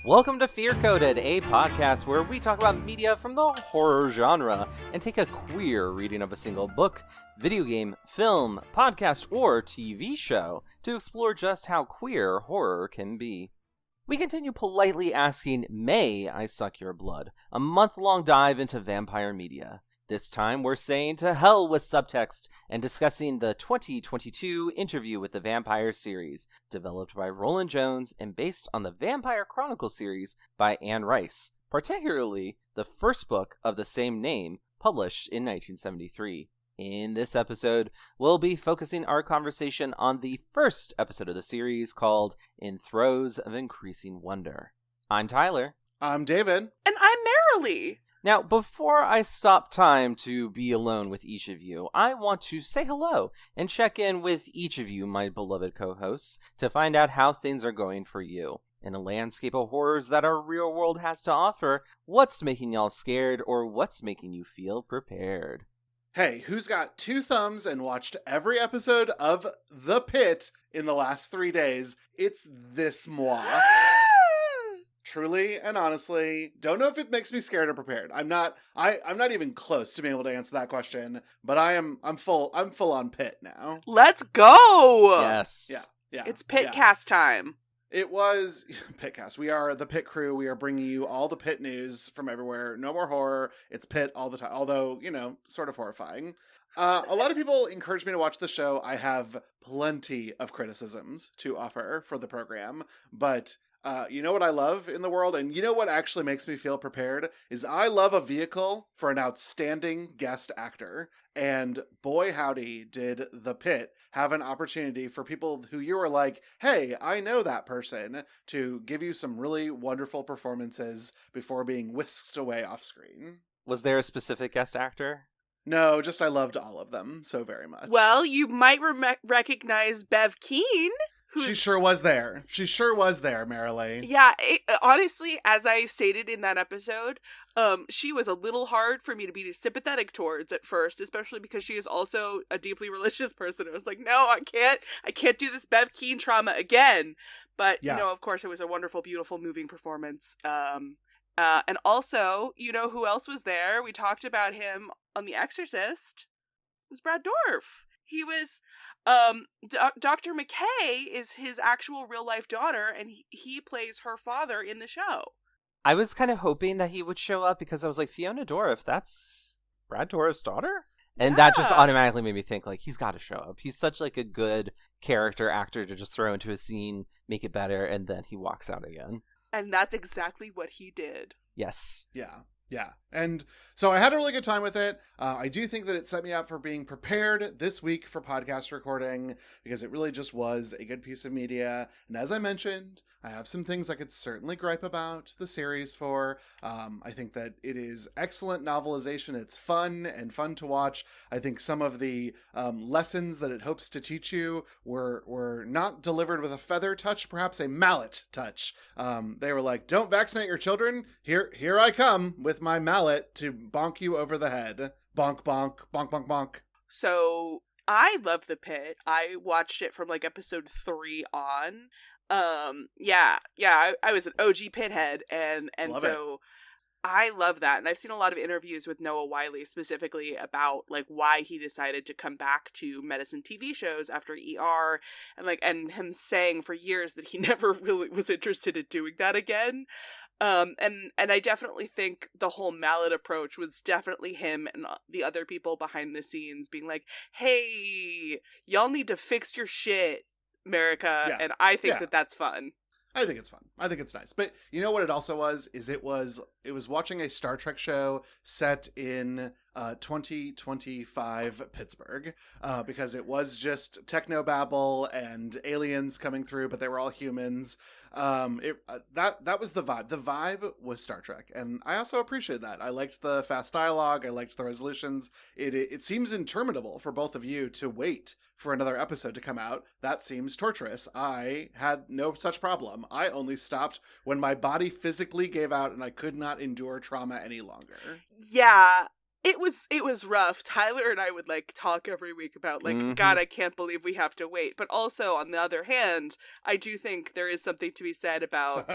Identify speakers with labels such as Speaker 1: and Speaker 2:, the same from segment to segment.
Speaker 1: Welcome to Fear Coded, a podcast where we talk about media from the horror genre and take a queer reading of a single book, video game, film, podcast, or TV show to explore just how queer horror can be. We continue politely asking, may I suck your blood? A month-long dive into vampire media. This time, we're saying to hell with subtext and discussing the 2022 Interview with the Vampire series, developed by Rolin Jones and based on the Vampire Chronicles series by Anne Rice, particularly the first book of the same name, published in 1973. In this episode, we'll be focusing our conversation on the first episode of the series called In Throes of Increasing Wonder. I'm Tyler.
Speaker 2: I'm David.
Speaker 3: And I'm Marilee.
Speaker 1: Now, before I stop time to be alone with each of you, I want to say hello and check in with each of you, my beloved co-hosts, to find out how things are going for you. In a landscape of horrors that our real world has to offer, what's making y'all scared or what's making you feel prepared?
Speaker 2: Hey, who's got 2 thumbs and watched every episode of The Pit in the last 3 days? It's this moi. Truly and honestly, don't know if it makes me scared or prepared. I'm not even close to being able to answer that question, but I'm full on Pit now.
Speaker 3: Let's go.
Speaker 1: Yes.
Speaker 2: Yeah.
Speaker 3: It's Pitcast time.
Speaker 2: It was Pitcast. We are the Pit crew. We are bringing you all the Pit news from everywhere. No more horror. It's Pit all the time. Although, sort of horrifying. A lot of people encouraged me to watch the show. I have plenty of criticisms to offer for the program, but you know what I love in the world? And you know what actually makes me feel prepared? Is I love a vehicle for an outstanding guest actor. And boy howdy did The Pit have an opportunity for people who you were like, hey, I know that person, to give you some really wonderful performances before being whisked away off screen.
Speaker 1: Was there a specific guest actor?
Speaker 2: No, just I loved all of them so very much.
Speaker 3: Well, you might recognize Bev Keane.
Speaker 2: She sure was there. Marilee.
Speaker 3: Yeah, honestly, as I stated in that episode, she was a little hard for me to be sympathetic towards at first, especially because she is also a deeply religious person. I was like, no, I can't do this Bev Keane trauma again. But, of course, it was a wonderful, beautiful, moving performance. And also, who else was there? We talked about him on The Exorcist. It was Brad Dourif. He was, Dr. McKay is his actual real-life daughter, and he plays her father in the show.
Speaker 1: I was kind of hoping that he would show up because I was like, Fiona Dourif, that's Brad Dourif's daughter? And that just automatically made me think, like, he's got to show up. He's such, like, a good character actor to just throw into a scene, make it better, and then he walks out again.
Speaker 3: And that's exactly what he did.
Speaker 1: Yes.
Speaker 2: Yeah. And so I had a really good time with it. I do think that it set me up for being prepared this week for podcast recording because it really just was a good piece of media. And as I mentioned, I have some things I could certainly gripe about the series for. I think that it is excellent novelization. It's fun to watch. I think some of the lessons that it hopes to teach you were not delivered with a feather touch, perhaps a mallet touch. They were like, don't vaccinate your children. Here I come with my mallet to bonk you over the head. Bonk, bonk, bonk, bonk, bonk.
Speaker 3: So I love The Pit. I watched it from like episode 3 on. I was an OG Pithead, and
Speaker 2: love
Speaker 3: so
Speaker 2: it.
Speaker 3: I love that. And I've seen a lot of interviews with Noah Wyle specifically about like why he decided to come back to medicine TV shows after ER, and him saying for years that he never really was interested in doing that again. And I definitely think the whole mallet approach was definitely him and the other people behind the scenes being like, hey, y'all need to fix your shit, America.
Speaker 2: Yeah.
Speaker 3: And I think that that's fun.
Speaker 2: I think it's fun. I think it's nice. But you know what it also was? It was watching a Star Trek show set in 2025 Pittsburgh, because it was just technobabble and aliens coming through, but they were all humans. That was the vibe. The vibe was Star Trek, and I also appreciated that. I liked the fast dialogue. I liked the resolutions. It seems interminable for both of you to wait for another episode to come out. That seems torturous. I had no such problem. I only stopped when my body physically gave out and I could not endure trauma any longer.
Speaker 3: Yeah. It was rough. Tyler and I would like talk every week about like, God, I can't believe we have to wait. But also on the other hand, I do think there is something to be said about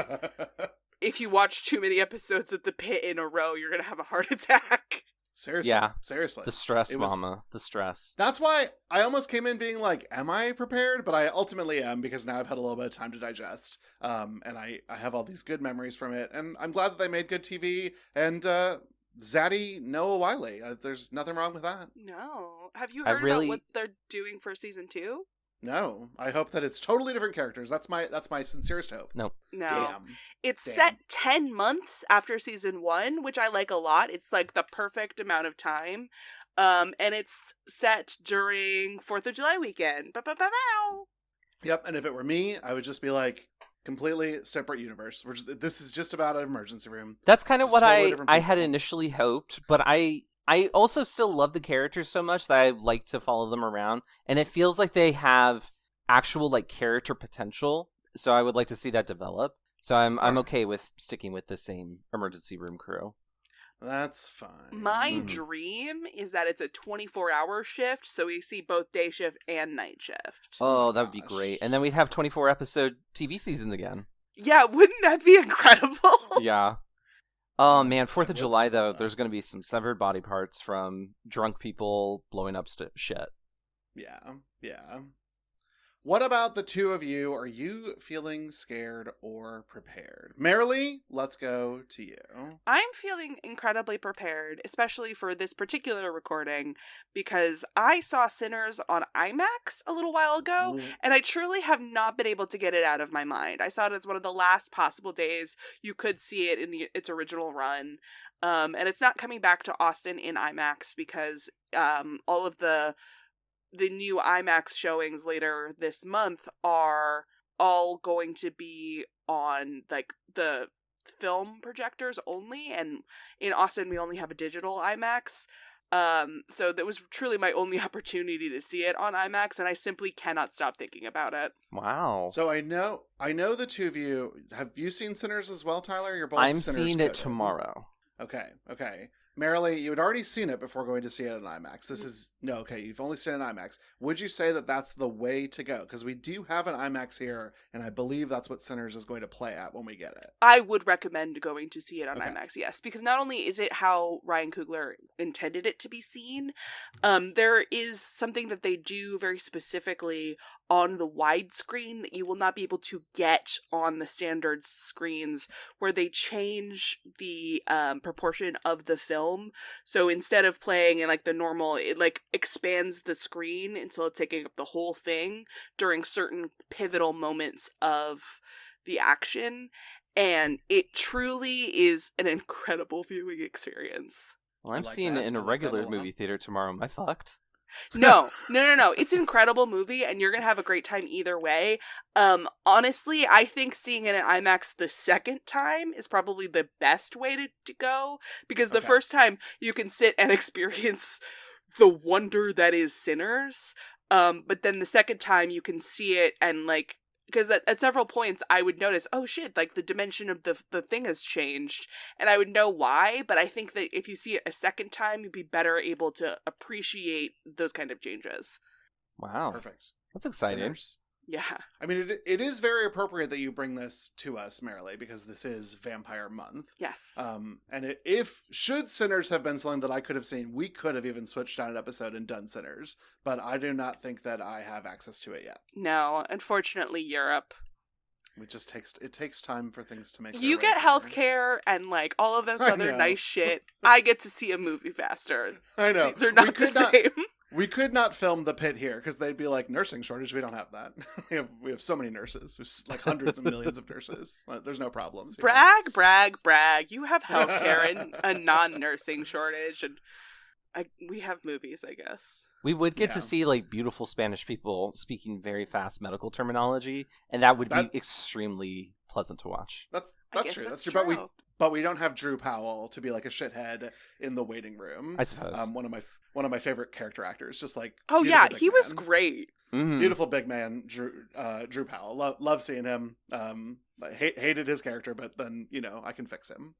Speaker 3: if you watch too many episodes of The Pit in a row, you're going to have a heart attack.
Speaker 2: Seriously.
Speaker 1: Yeah.
Speaker 2: Seriously.
Speaker 1: The stress, mama. The stress.
Speaker 2: That's why I almost came in being like, am I prepared? But I ultimately am, because now I've had a little bit of time to digest. And I have all these good memories from it. And I'm glad that they made good TV. And Zaddy Noah Wiley. There's nothing wrong with that.
Speaker 3: No. Have you heard about what they're doing for season 2?
Speaker 2: No. I hope that it's totally different characters. That's my sincerest hope.
Speaker 1: No.
Speaker 2: Damn.
Speaker 3: It's set 10 months after season 1, which I like a lot. It's like the perfect amount of time. And it's set during 4th of July weekend. Ba-ba-ba-bow.
Speaker 2: Yep, and if it were me, I would just be like, completely separate universe. This is just about an emergency room.
Speaker 1: That's kind of what
Speaker 2: totally
Speaker 1: I had initially hoped, but I also still love the characters so much that I like to follow them around, and it feels like they have actual like character potential, so I would like to see that develop. So I'm okay with sticking with the same emergency room crew.
Speaker 2: That's fine.
Speaker 3: My dream is that it's a 24-hour shift, so we see both day shift and night shift.
Speaker 1: Oh, that would be great. And then we'd have 24-episode TV seasons again.
Speaker 3: Yeah, wouldn't that be incredible?
Speaker 1: Yeah. Oh, man, 4th of July, though, there's going to be some severed body parts from drunk people blowing up shit.
Speaker 2: Yeah. What about the two of you? Are you feeling scared or prepared? Marilee, let's go to you.
Speaker 3: I'm feeling incredibly prepared, especially for this particular recording, because I saw Sinners on IMAX a little while ago, and I truly have not been able to get it out of my mind. I saw it as one of the last possible days you could see it in its original run. And it's not coming back to Austin in IMAX because all of the new IMAX showings later this month are all going to be on like the film projectors only, and in Austin we only have a digital IMAX. So that was truly my only opportunity to see it on IMAX, and I simply cannot stop thinking about it.
Speaker 1: Wow.
Speaker 2: So I know the two of you. Have you seen Sinners as well, Tyler? You're both
Speaker 1: I'm
Speaker 2: Sinners
Speaker 1: seeing
Speaker 2: coded.
Speaker 1: it tomorrow.
Speaker 2: Okay. Marilee, you had already seen it before going to see it in IMAX. You've only seen it in IMAX. Would you say that that's the way to go? Because we do have an IMAX here, and I believe that's what Sinners is going to play at when we get it.
Speaker 3: I would recommend going to see it on IMAX, yes, because not only is it how Ryan Coogler intended it to be seen, there is something that they do very specifically on the widescreen that you will not be able to get on the standard screens, where they change the proportion of the film. So instead of playing in like the normal, it like expands the screen until it's taking up the whole thing during certain pivotal moments of the action. And it truly is an incredible viewing experience.
Speaker 1: Well, I'm seeing it in a regular movie theater tomorrow. Am I fucked?
Speaker 3: No. It's an incredible movie, and you're going to have a great time either way. Honestly, I think seeing it in IMAX the second time is probably the best way to go, because the first time you can sit and experience the wonder that is Sinners, but then the second time you can see it and like, because at several points I would notice, oh shit, like the dimension of the thing has changed, and I would know why, but I think that if you see it a second time, you'd be better able to appreciate those kind of changes.
Speaker 1: Wow.
Speaker 2: Perfect.
Speaker 1: That's exciting.
Speaker 2: Sinners.
Speaker 3: Yeah.
Speaker 2: I mean, it is very appropriate that you bring this to us, Marilee, because this is Vampire Month.
Speaker 3: Yes.
Speaker 2: And should Sinners have been something that I could have seen, we could have even switched on an episode and done Sinners, but I do not think that I have access to it yet.
Speaker 3: No, unfortunately, Europe.
Speaker 2: It takes time for things to make.
Speaker 3: You get healthcare and like all of that other nice shit. I get to see a movie faster.
Speaker 2: I know.
Speaker 3: These are not the same.
Speaker 2: We could not film The Pit here because they'd be like, nursing shortage. We don't have that. we have so many nurses. There's like hundreds of millions of nurses. There's no problems here.
Speaker 3: Brag. You have healthcare and a non-nursing shortage, and we have movies, I guess.
Speaker 1: We would get to see like beautiful Spanish people speaking very fast medical terminology, and that would be extremely pleasant to watch.
Speaker 2: That's true. That's true. But we don't have Drew Powell to be like a shithead in the waiting room.
Speaker 1: I suppose.
Speaker 2: One of my favorite character actors, just like
Speaker 3: he was great.
Speaker 1: Mm-hmm.
Speaker 2: Beautiful big man, Drew Powell. Love seeing him. Hated his character, but then I can fix him.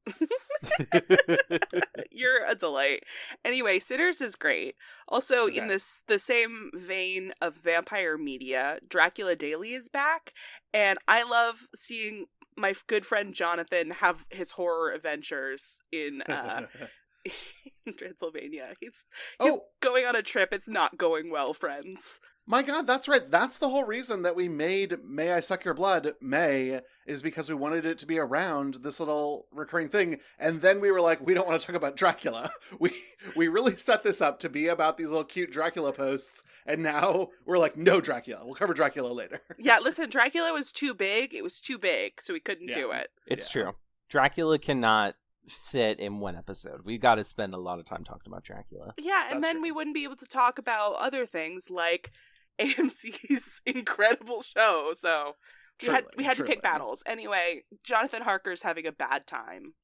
Speaker 3: You're a delight. Anyway, Sinners is great. Also, in the same vein of vampire media, Dracula Daily is back, and I love seeing my good friend Jonathan have his horror adventures in in Transylvania. He's going on a trip. It's not going well, friends.
Speaker 2: My God, that's right. That's the whole reason that we made May I Suck Your Blood May, is because we wanted it to be around this little recurring thing. And then we were like, we don't want to talk about Dracula. We really set this up to be about these little cute Dracula posts. And now we're like, no Dracula. We'll cover Dracula later.
Speaker 3: Yeah, listen, Dracula was too big. It was too big, so we couldn't do it.
Speaker 1: It's true. Dracula cannot fit in one episode. We got to spend a lot of time talking about Dracula.
Speaker 3: Yeah, and then we wouldn't be able to talk about other things like AMC's incredible show. So we had to pick battles. Anyway, Jonathan Harker's having a bad time.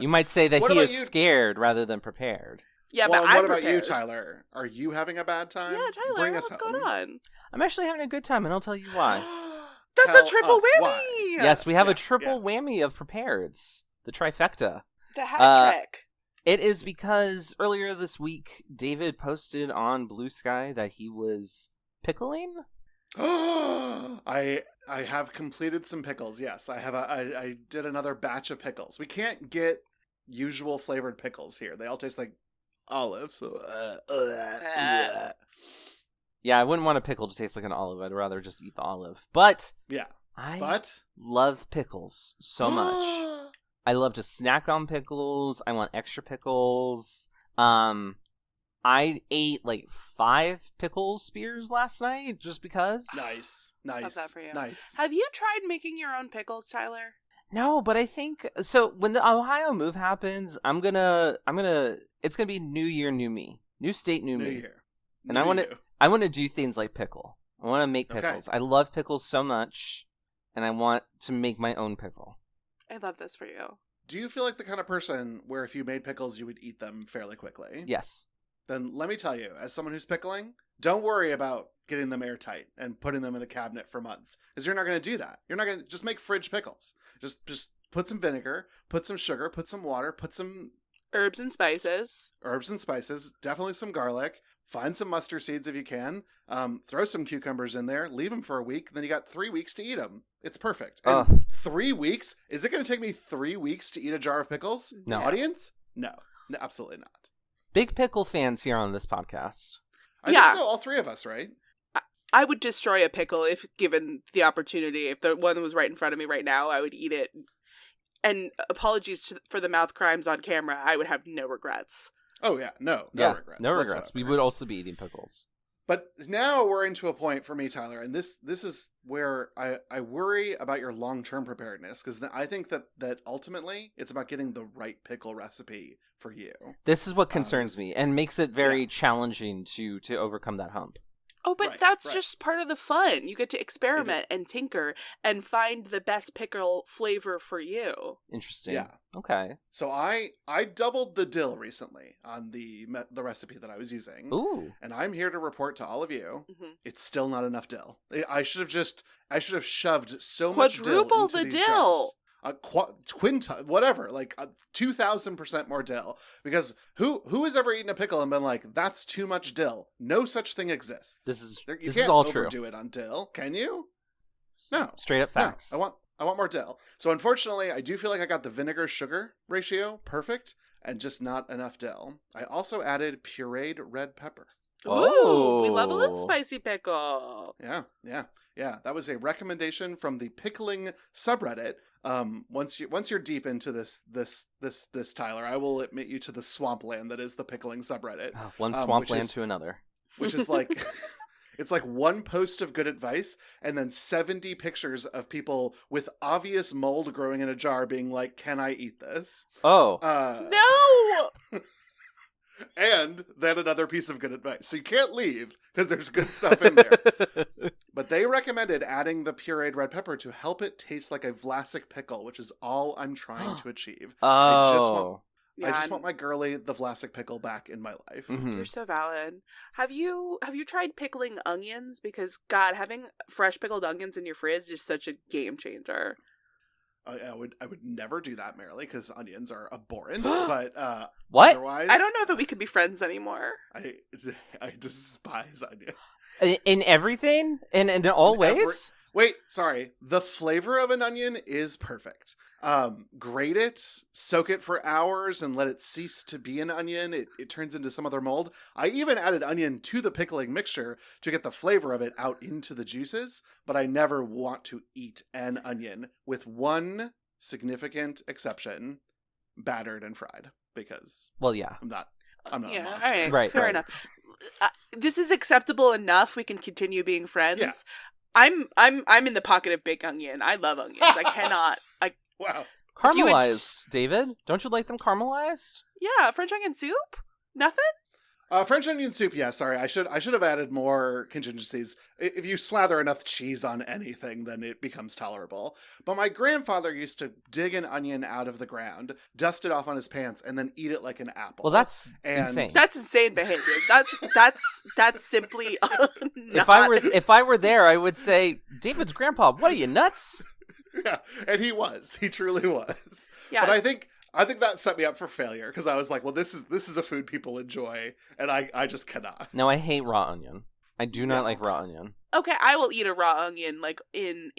Speaker 1: You might say that he is scared rather than prepared.
Speaker 3: Yeah,
Speaker 2: well,
Speaker 3: but I'm
Speaker 2: what about
Speaker 3: prepared.
Speaker 2: you, Tyler? Are you having a bad time?
Speaker 3: Yeah, Tyler,
Speaker 2: Bring
Speaker 3: what's
Speaker 2: us
Speaker 3: going
Speaker 2: home.
Speaker 3: on?
Speaker 1: I'm actually having a good time, and I'll tell you why.
Speaker 3: That's
Speaker 2: Tell
Speaker 3: a triple
Speaker 2: us
Speaker 3: whammy!
Speaker 2: why.
Speaker 1: Yes, we have a triple whammy of prepareds. The trifecta.
Speaker 3: The hat trick.
Speaker 1: It is because earlier this week, David posted on Blue Sky that he was pickling.
Speaker 2: I have completed some pickles. Yes, I did another batch of pickles. We can't get usual flavored pickles here. They all taste like olive. So
Speaker 1: yeah, I wouldn't want a pickle to taste like an olive. I'd rather just eat the olive. But
Speaker 2: yeah,
Speaker 1: I love pickles so much. I love to snack on pickles. I want extra pickles. I ate like 5 pickle spears last night just because.
Speaker 2: Nice.
Speaker 3: Love that for you.
Speaker 2: Nice.
Speaker 3: Have you tried making your own pickles, Tyler?
Speaker 1: No, but I think so. When the Ohio move happens, it's gonna be new year, new me, new state, new me.
Speaker 2: Year.
Speaker 1: And I want to do things like pickle. I want to make pickles. I love pickles so much, and I want to make my own pickle.
Speaker 3: I love this for you.
Speaker 2: Do you feel like the kind of person where if you made pickles, you would eat them fairly quickly?
Speaker 1: Yes.
Speaker 2: Then let me tell you, as someone who's pickling, don't worry about getting them airtight and putting them in the cabinet for months, because you're not going to do that. You're not going to just make fridge pickles. Just put some vinegar, put some sugar, put some water, put some
Speaker 3: herbs and spices,
Speaker 2: definitely some garlic. Find some mustard seeds if you can. Throw some cucumbers in there. Leave them for a week. Then you got 3 weeks to eat them. It's perfect. And 3 weeks? Is it going to take me 3 weeks to eat a jar of pickles?
Speaker 1: No.
Speaker 2: Audience? No, absolutely not.
Speaker 1: Big pickle fans here on this podcast.
Speaker 2: I think so. All 3 of us, right?
Speaker 3: I would destroy a pickle if given the opportunity. If the one was right in front of me right now, I would eat it. And apologies for the mouth crimes on camera. I would have no regrets.
Speaker 2: Oh, yeah. No regrets.
Speaker 1: No regrets. We would also be eating pickles.
Speaker 2: But now we're into a point for me, Tyler, and this is where I worry about your long-term preparedness, because I think that ultimately it's about getting the right pickle recipe for you.
Speaker 1: This is what concerns me and makes it very challenging to overcome that hump.
Speaker 3: Oh, but that's just part of the fun. You get to experiment and tinker and find the best pickle flavor for you.
Speaker 1: Interesting.
Speaker 2: Yeah.
Speaker 1: Okay.
Speaker 2: So I doubled the dill recently on the recipe that I was using.
Speaker 1: Ooh.
Speaker 2: And I'm here to report to all of you, it's still not enough dill. I should have shoved so much dill into
Speaker 3: Quadruple the
Speaker 2: these
Speaker 3: dill.
Speaker 2: Jars. Whatever, like 2,000% more dill. Because who has ever eaten a pickle and been like, that's too much dill? No such thing exists.
Speaker 1: You can't all true.
Speaker 2: overdo it on dill, can you? No.
Speaker 1: Straight up facts.
Speaker 2: No, I want more dill. So unfortunately, I do feel like I got the vinegar-sugar ratio perfect and just not enough dill. I also added pureed red pepper.
Speaker 3: Ooh, we love a little spicy pickle.
Speaker 2: Yeah. That was a recommendation from the pickling subreddit. Once you're deep into this, Tyler, I will admit you to the swampland that is the pickling subreddit.
Speaker 1: One swampland to another.
Speaker 2: Which is like, it's like one post of good advice and then 70 pictures of people with obvious mold growing in a jar being like, "Can I eat this?"
Speaker 1: Oh.
Speaker 3: No!
Speaker 2: And then another piece of good advice. So you can't leave because there's good stuff in there. But they recommended adding the pureed red pepper to help it taste like a Vlasic pickle, which is all I'm trying to achieve.
Speaker 1: Oh.
Speaker 2: I just want my girly, the Vlasic pickle back in my life.
Speaker 1: Mm-hmm.
Speaker 3: You're so valid. Have you tried pickling onions? Because God, having fresh pickled onions in your fridge is such a game changer.
Speaker 2: I would never do that, Marilee, because onions are abhorrent. But
Speaker 1: what?
Speaker 2: Otherwise,
Speaker 3: I don't know that we could be friends anymore.
Speaker 2: I despise onions.
Speaker 1: In everything? In all ways?
Speaker 2: Wait, sorry. The flavor of an onion is perfect. Grate it, soak it for hours, and let it cease to be an onion. It turns into some other mold. I even added onion to the pickling mixture to get the flavor of it out into the juices, but I never want to eat an onion, with one significant exception: battered and fried, because
Speaker 1: Well, yeah.
Speaker 2: I'm not a monster.
Speaker 3: All right,
Speaker 1: Right,
Speaker 3: fair
Speaker 1: right.
Speaker 3: enough. This is acceptable enough. We can continue being friends.
Speaker 2: Yeah.
Speaker 3: I'm in the pocket of big onion. I love onions. I cannot.
Speaker 2: Wow.
Speaker 3: If you would
Speaker 1: Caramelized, David. Don't you like them caramelized?
Speaker 3: Yeah, French onion soup. Nothing.
Speaker 2: French onion soup, yeah, sorry. I should have added more contingencies. If you slather enough cheese on anything, then it becomes tolerable. But my grandfather used to dig an onion out of the ground, dust it off on his pants, and then eat it like an apple.
Speaker 1: Well, that's
Speaker 2: And-
Speaker 1: insane.
Speaker 3: That's insane behavior. That's simply not.
Speaker 1: If I were there, I would say, David's grandpa, what are you, nuts?
Speaker 2: Yeah, and he was. He truly was.
Speaker 3: Yes.
Speaker 2: But I think that set me up for failure, because I was like, well, this is a food people enjoy, and I just cannot.
Speaker 1: No, I hate raw onion. I do not
Speaker 2: Yeah.
Speaker 1: like raw onion.
Speaker 3: Okay, I will eat a raw onion like in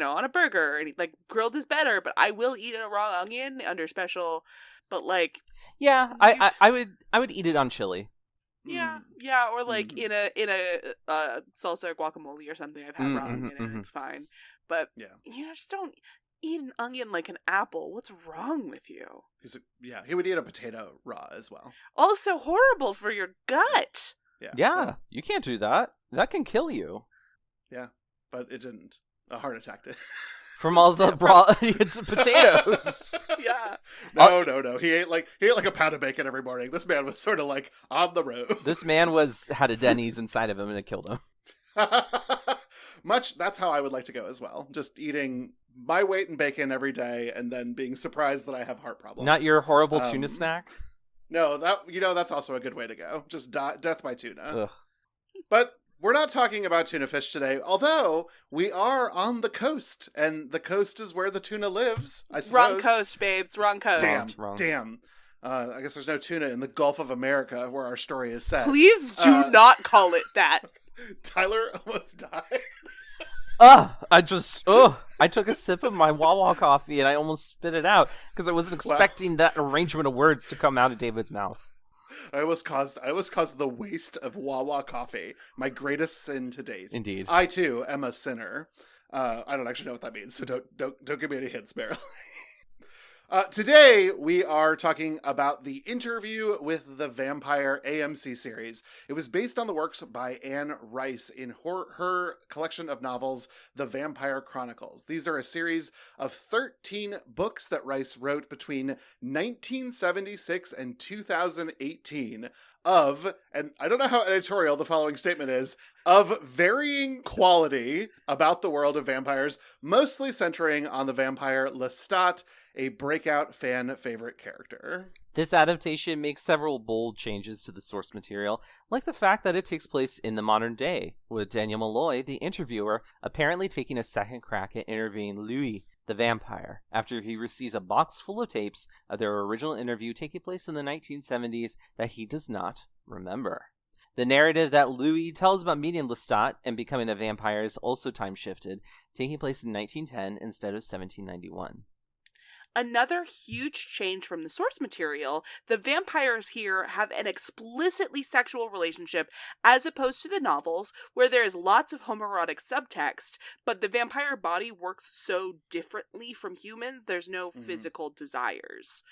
Speaker 3: on a burger. Like grilled is better, but I will eat a raw onion under special. But like,
Speaker 1: Yeah, I would eat it on chili.
Speaker 3: yeah,
Speaker 2: Mm.
Speaker 3: or like in a salsa or guacamole or something. I've had raw onion and it's fine. But
Speaker 2: Yeah.
Speaker 3: just don't eat an onion like an apple. What's wrong with you?
Speaker 2: He would eat a potato raw as well.
Speaker 3: Also horrible for your gut.
Speaker 1: Yeah,
Speaker 2: Well,
Speaker 1: you can't do that. That can kill you.
Speaker 2: but it didn't. A heart attack did.
Speaker 1: From all the raw onions and potatoes.
Speaker 3: Yeah.
Speaker 2: No. He ate like a pound of bacon every morning. This man was sort of like on the road.
Speaker 1: This man had a Denny's inside of him and it killed him.
Speaker 2: That's how I would like to go as well. Just eating my weight in bacon every day and then being surprised that I have heart problems.
Speaker 1: Not your horrible tuna
Speaker 2: Um,
Speaker 1: snack?
Speaker 2: No, that's also a good way to go. Just death by tuna.
Speaker 1: Ugh.
Speaker 2: But we're not talking about tuna fish today, although we are on the coast, and the coast is where the tuna lives, I suppose.
Speaker 3: Wrong coast, babes. Wrong coast.
Speaker 1: Wrong.
Speaker 2: Damn. I guess there's no tuna in the Gulf of America where our story is set.
Speaker 3: Please do not call it that.
Speaker 2: Tyler almost died.
Speaker 1: I took a sip of my Wawa coffee and I almost spit it out because I wasn't expecting that arrangement of words to come out of David's mouth.
Speaker 2: I almost caused the waste of Wawa coffee, my greatest sin to date.
Speaker 1: Indeed.
Speaker 2: I too am a sinner. I don't actually know what that means, so don't give me any hints, Meryl. Today, we are talking about the interview with the Vampire AMC series. It was based on the works by Anne Rice in her collection of novels, The Vampire Chronicles. These are a series of 13 books that Rice wrote between 1976 and 2018 and I don't know how editorial the following statement is, of varying quality about the world of vampires, mostly centering on the vampire Lestat, a breakout fan favorite character.
Speaker 1: This adaptation makes several bold changes to the source material, like the fact that it takes place in the modern day, with Daniel Malloy, the interviewer, apparently taking a second crack at interviewing Louis, the vampire, after he receives a box full of tapes of their original interview taking place in the 1970s that he does not remember. The narrative that Louis tells about meeting Lestat and becoming a vampire is also time-shifted, taking place in 1910 instead of 1791.
Speaker 3: Another huge change from the source material, the vampires here have an explicitly sexual relationship as opposed to the novels, where there is lots of homoerotic subtext, but the vampire body works so differently from humans, there's no physical desires.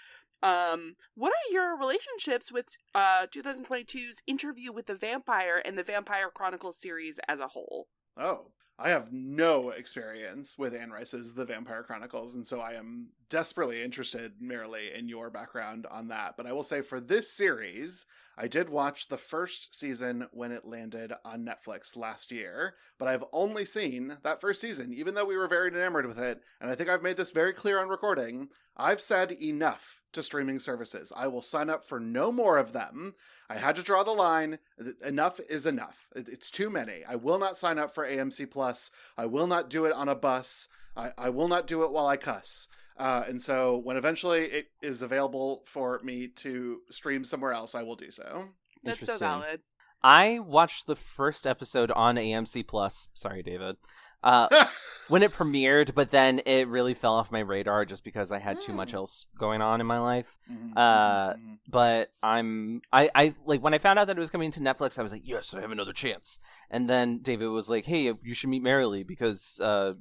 Speaker 3: What are your relationships with 2022's Interview with the Vampire and the Vampire Chronicles series as a whole?
Speaker 2: Oh, I have no experience with Anne Rice's The Vampire Chronicles, and so I am desperately interested, merely, in your background on that. But I will say for this series, I did watch the first season when it landed on Netflix last year, but I've only seen that first season, even though we were very enamored with it, and I think I've made this very clear on recording. I've said enough to streaming services. I will sign up for no more of them. I had to draw the line. Enough is enough. It's too many. I will not sign up for AMC Plus. I will not do it on a bus. I will not do it while I cuss. And so when eventually it is available for me to stream somewhere else, I will do so.
Speaker 3: That's so valid.
Speaker 1: I watched the first episode on AMC Plus. Sorry, David. when it premiered, but then it really fell off my radar just because I had too much else going on in my life. But I like when I found out that it was coming to Netflix, I was like, yes, I have another chance. And then David was like, hey, you should meet Merrily because they're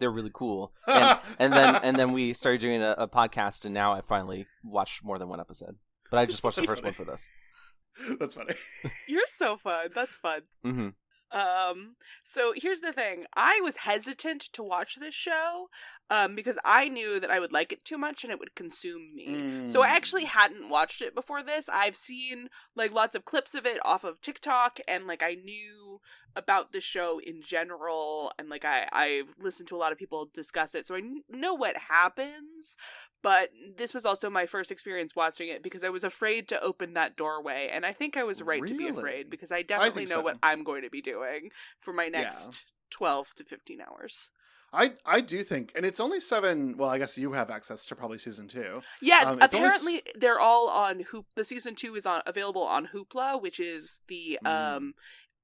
Speaker 1: really cool. And then we started doing a podcast, and now I finally watched more than one episode. But I just watched the first one for this.
Speaker 2: That's funny.
Speaker 3: You're so fun. That's fun.
Speaker 1: Mm-hmm.
Speaker 3: So here's the thing. I was hesitant to watch this show, because I knew that I would like it too much and it would consume me. So I actually hadn't watched it before this. I've seen like lots of clips of it off of TikTok, and like I knew about the show in general, and like I've listened to a lot of people discuss it, so I know what happens. But this was also my first experience watching it because I was afraid to open that doorway, and I think I was right to be afraid because I definitely know what I'm going to be doing for my next 12 to 15 hours.
Speaker 2: I do think, and it's only 7. Well, I guess you have access to probably season 2.
Speaker 3: Yeah, apparently they're all on The season 2 is available on Hoopla, which is the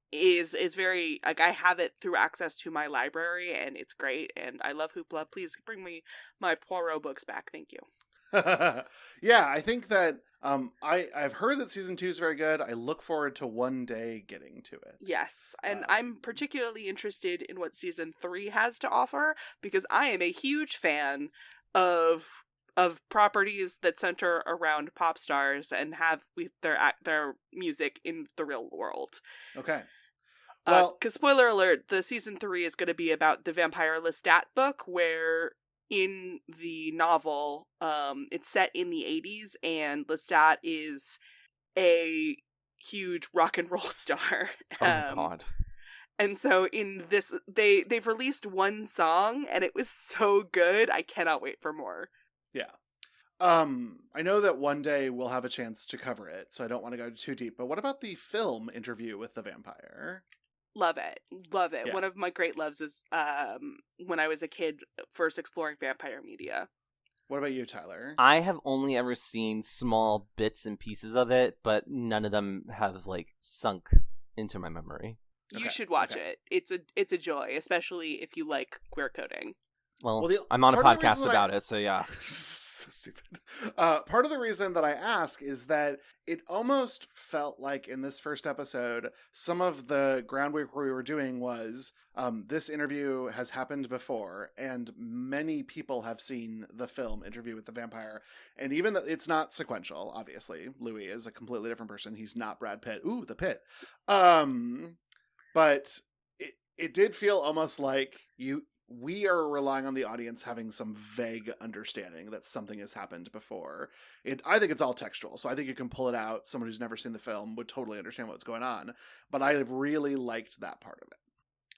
Speaker 3: is very, like, I have it through access to my library, and it's great, and I love Hoopla. Please bring me my Poirot books back. Thank you.
Speaker 2: Yeah, I think that I've heard that season 2 is very good. I look forward to one day getting to it.
Speaker 3: Yes, and I'm particularly interested in what season 3 has to offer, because I am a huge fan of properties that center around pop stars and have their music in the real world.
Speaker 2: Okay. Well,
Speaker 3: because spoiler alert, the season 3 is going to be about the Vampire Lestat book, where in the novel, it's set in the 80s, and Lestat is a huge rock and roll star.
Speaker 1: Oh my god.
Speaker 3: And so in this, they've released one song, and it was so good. I cannot wait for more.
Speaker 2: Yeah. I know that one day we'll have a chance to cover it, so I don't want to go too deep. But what about the film Interview with the Vampire?
Speaker 3: Love it. Love it.
Speaker 2: Yeah.
Speaker 3: One of my great loves is when I was a kid, first exploring vampire media.
Speaker 2: What about you, Tyler?
Speaker 1: I have only ever seen small bits and pieces of it, but none of them have like sunk into my memory.
Speaker 3: You should watch it. It's a joy, especially if you like queer coding.
Speaker 1: Well, I'm on a podcast about it, so yeah.
Speaker 2: So stupid. Part of the reason that I ask is that it almost felt like in this first episode, some of the groundwork we were doing was this interview has happened before, and many people have seen the film Interview with the Vampire. And even though it's not sequential, obviously, Louis is a completely different person. He's not Brad Pitt. Ooh, the Pitt. But it did feel almost like we are relying on the audience having some vague understanding that something has happened before. I think it's all textual, so I think you can pull it out. Someone who's never seen the film would totally understand what's going on. But I really liked that part of it.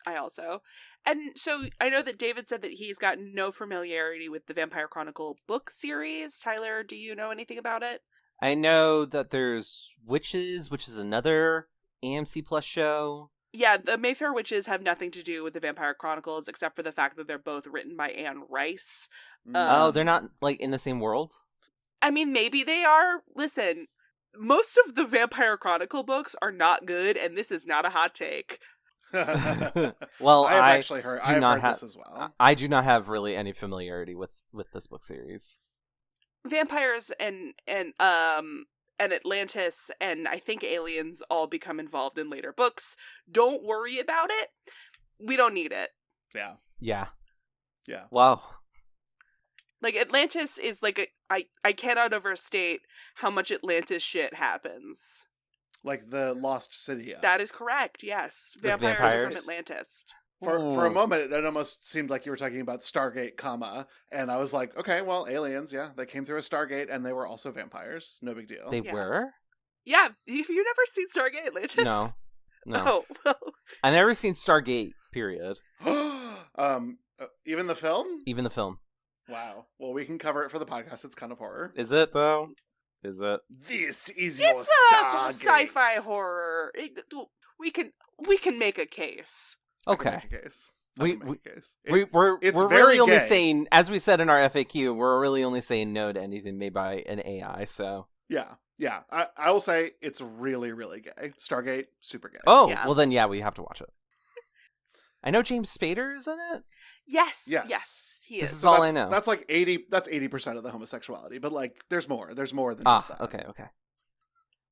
Speaker 3: I also. And so I know that David said that he's got no familiarity with the Vampire Chronicle book series. Tyler, do you know anything about it?
Speaker 1: I know that there's Witches, which is another AMC Plus show.
Speaker 3: Yeah, the Mayfair Witches have nothing to do with the Vampire Chronicles, except for the fact that they're both written by Anne Rice.
Speaker 1: They're not, like, in the same world?
Speaker 3: I mean, maybe they are. Listen, most of the Vampire Chronicle books are not good, and this is not a hot take.
Speaker 1: Well,
Speaker 2: I have actually heard this as well.
Speaker 1: I do not have really any familiarity with this book series.
Speaker 3: Vampires and Atlantis and I think aliens all become involved in later books. Don't worry about it. We don't need it.
Speaker 2: Yeah.
Speaker 1: Wow.
Speaker 3: Like, Atlantis is like I cannot overstate how much Atlantis shit happens.
Speaker 2: Like the Lost City.
Speaker 3: That is correct, yes. Vampires from Atlantis.
Speaker 2: For a moment, it almost seemed like you were talking about Stargate, and I was like, okay, well, aliens, yeah, they came through a Stargate, and they were also vampires. No big deal.
Speaker 1: They were?
Speaker 3: Yeah, have you never seen Stargate Atlantis?
Speaker 1: No.
Speaker 3: Oh, well.
Speaker 1: I've never seen Stargate, period.
Speaker 2: Even the film?
Speaker 1: Even the film.
Speaker 2: Wow. Well, we can cover it for the podcast. It's kind of horror.
Speaker 1: Is it, though? Is it?
Speaker 2: This is your Stargate.
Speaker 3: Sci-fi horror. We can make a case.
Speaker 1: Okay.
Speaker 2: We're
Speaker 1: really only saying, as we said in our FAQ, we're really only saying no to anything made by an AI. So
Speaker 2: yeah. I will say it's really, really gay. Stargate, super gay.
Speaker 1: Oh, yeah. Well then, yeah, we have to watch it. I know James Spader is in it.
Speaker 3: Yes, he
Speaker 1: This
Speaker 3: is.
Speaker 1: is all I know.
Speaker 2: That's like 80% of the homosexuality, but like there's more than just that.
Speaker 1: Okay.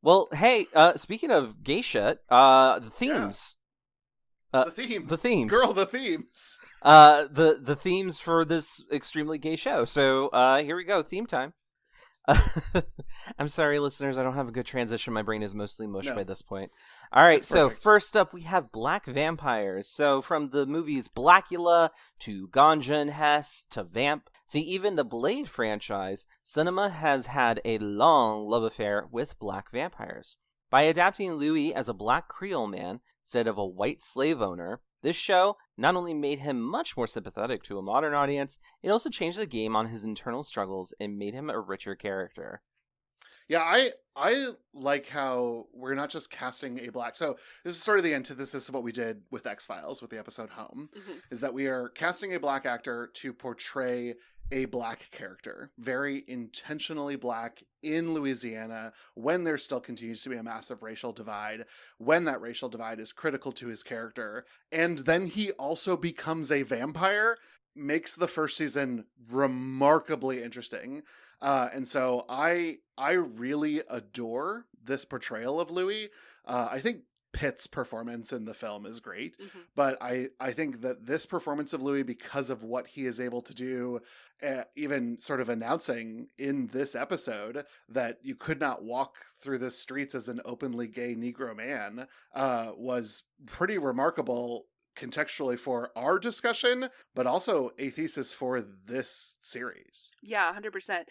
Speaker 1: Well, hey, speaking of gay shit, the themes.
Speaker 2: The themes. Girl, the themes.
Speaker 1: The themes for this extremely gay show. So, here we go, theme time. I'm sorry, listeners, I don't have a good transition. My brain is mostly mush by this point. All right, so first up, we have black vampires. So from the movies Blackula to Ganja and Hess to Vamp to even the Blade franchise, cinema has had a long love affair with black vampires. By adapting Louis as a black Creole man instead of a white slave owner, this show not only made him much more sympathetic to a modern audience, it also changed the game on his internal struggles and made him a richer character.
Speaker 2: Yeah, I like how we're not just casting a black. So this is sort of the antithesis of what we did with X-Files with the episode Home, is that we are casting a black actor to portray a black character, very intentionally black in Louisiana, when there still continues to be a massive racial divide, when that racial divide is critical to his character. And then he also becomes a vampire, makes the first season remarkably interesting. And so I really adore this portrayal of Louis. I think Pitt's performance in the film is great, but I think that this performance of Louis, because of what he is able to do, even sort of announcing in this episode that you could not walk through the streets as an openly gay Negro man, was pretty remarkable contextually for our discussion, but also a thesis for this series.
Speaker 3: Yeah, 100%.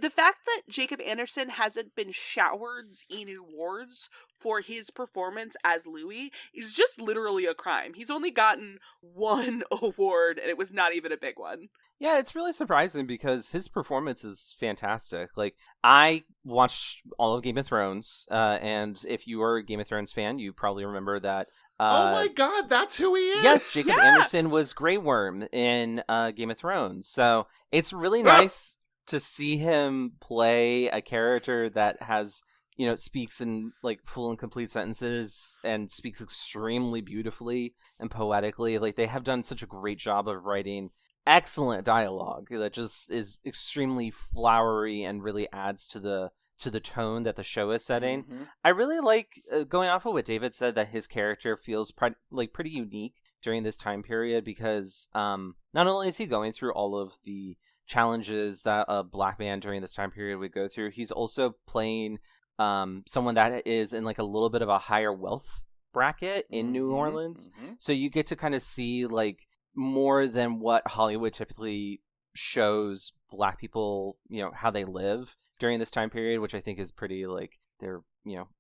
Speaker 3: The fact that Jacob Anderson hasn't been showered in awards for his performance as Louis is just literally a crime. He's only gotten one award, and it was not even a big one.
Speaker 1: Yeah, it's really surprising because his performance is fantastic. Like, I watched all of Game of Thrones, and if you are a Game of Thrones fan, you probably remember that
Speaker 2: oh my god, that's who he is!
Speaker 1: Yes, Jacob Anderson was Grey Worm in Game of Thrones. So it's really nice to see him play a character that has, speaks in like full and complete sentences and speaks extremely beautifully and poetically. Like, they have done such a great job of writing excellent dialogue that just is extremely flowery and really adds to the tone that the show is setting. I really like, going off of what David said, that his character feels pretty unique during this time period because not only is he going through all of the challenges that a black man during this time period would go through, he's also playing someone that is in like a little bit of a higher wealth bracket in New Orleans. So you get to kind of see like more than what Hollywood typically shows black people, how they live during this time period, which I think is pretty, like, they're,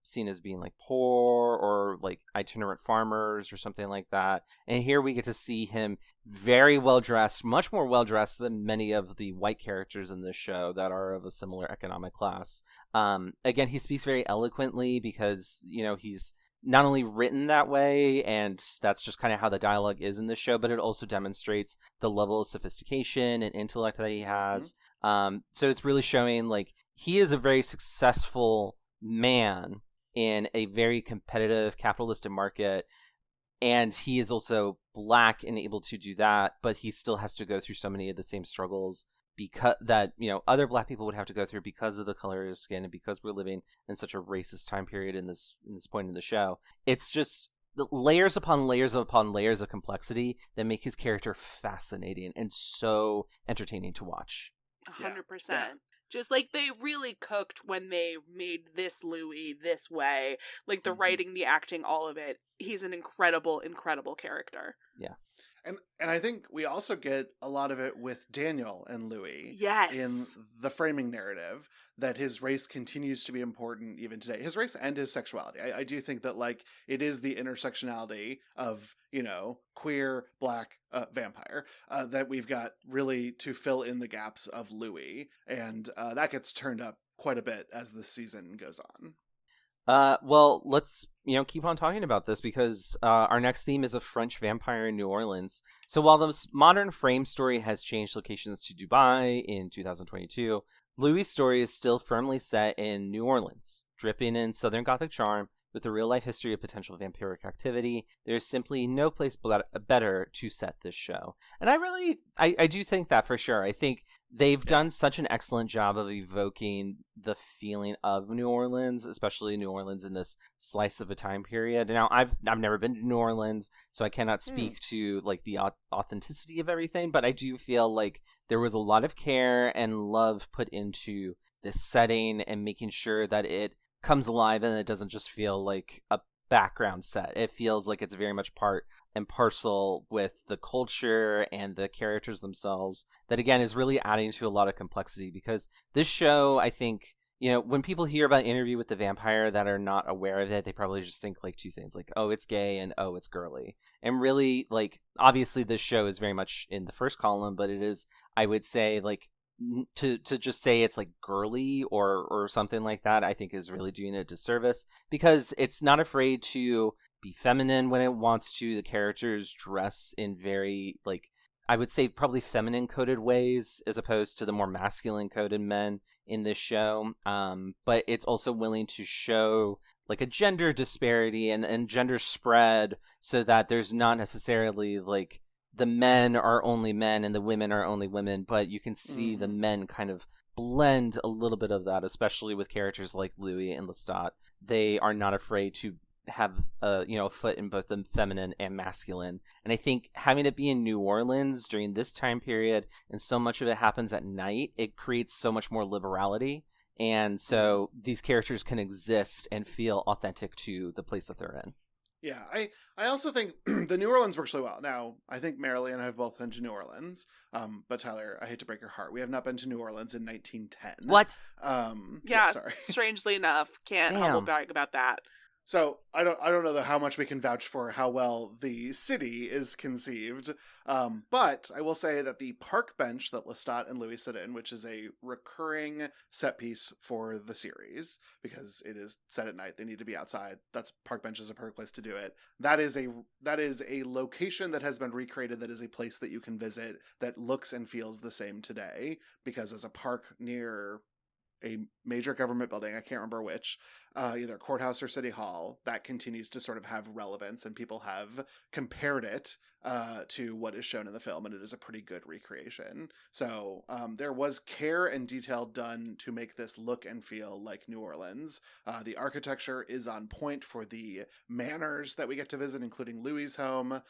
Speaker 1: seen as being, like, poor or, like, itinerant farmers or something like that. And here we get to see him very well-dressed, much more well-dressed than many of the white characters in this show that are of a similar economic class. Again, he speaks very eloquently because, he's not only written that way, and that's just kind of how the dialogue is in this show, but it also demonstrates the level of sophistication and intellect that he has. So it's really showing, like, he is a very successful man in a very competitive capitalistic market, and he is also black and able to do that, but he still has to go through so many of the same struggles because that other black people would have to go through because of the color of his skin and because we're living in such a racist time period in this point in the show. It's just layers upon layers upon layers of complexity that make his character fascinating and so entertaining to watch.
Speaker 3: 100%. Yeah. Just, like, they really cooked when they made this Louis this way. Like, the writing, the acting, all of it. He's an incredible, incredible character.
Speaker 1: Yeah.
Speaker 2: And I think we also get a lot of it with Daniel and Louis.
Speaker 3: Yes.
Speaker 2: In the framing narrative, that his race continues to be important even today. His race and his sexuality. I do think that, like, it is the intersectionality of, queer, black, vampire, that we've got really to fill in the gaps of Louis. And that gets turned up quite a bit as the season goes on.
Speaker 1: Well, let's, keep on talking about this because our next theme is a French vampire in New Orleans. So while the modern frame story has changed locations to Dubai in 2022, Louis' story is still firmly set in New Orleans, dripping in Southern Gothic charm with a real-life history of potential vampiric activity, there's simply no place better to set this show. And I do think that for sure. I think they've done such an excellent job of evoking the feeling of New Orleans, especially New Orleans in this slice of a time period. Now, I've never been to New Orleans, so I cannot speak to like the authenticity of everything, but I do feel like there was a lot of care and love put into this setting and making sure that it comes alive and it doesn't just feel like a background set. It feels like it's very much part and parcel with the culture and the characters themselves, that again is really adding to a lot of complexity, because this show, I think, you know, when people hear about Interview with the Vampire that are not aware of it, they probably just think like two things, like, oh, it's gay and oh, it's girly. And really, like, obviously this show is very much in the first column, but it is, I would say, like, to just say it's like girly or something like that, I think is really doing it a disservice, because it's not afraid to be feminine when it wants to. The characters dress in very, like, I would say probably feminine coded ways as opposed to the more masculine coded men in this show. But it's also willing to show like a gender disparity and gender spread, so that there's not necessarily like the men are only men and the women are only women, but you can see the men kind of blend a little bit of that, especially with characters like Louis and Lestat. They are not afraid to have a foot in both the feminine and masculine. And I think having it be in New Orleans during this time period, and so much of it happens at night, it creates so much more liberality. And so these characters can exist and feel authentic to the place that they're in.
Speaker 2: Yeah, I also think the New Orleans works really well. Now, I think Marilee and I have both been to New Orleans, but Tyler, I hate to break your heart, we have not been to New Orleans in 1910.
Speaker 1: What?
Speaker 3: Yeah,
Speaker 2: sorry.
Speaker 3: Strangely enough, can't humble brag about that.
Speaker 2: So I don't know how much we can vouch for how well the city is conceived, but I will say that the park bench that Lestat and Louis sit in, which is a recurring set piece for the series because it is set at night, they need to be outside. That's park bench is a perfect place to do it. That is a location that has been recreated. That is a place that you can visit that looks and feels the same today, because as a park near a major government building, I can't remember which, either courthouse or city hall, that continues to sort of have relevance, and people have compared it to what is shown in the film, and it is a pretty good recreation. So there was care and detail done to make this look and feel like New Orleans. The architecture is on point for the manors that we get to visit, including Louis' home.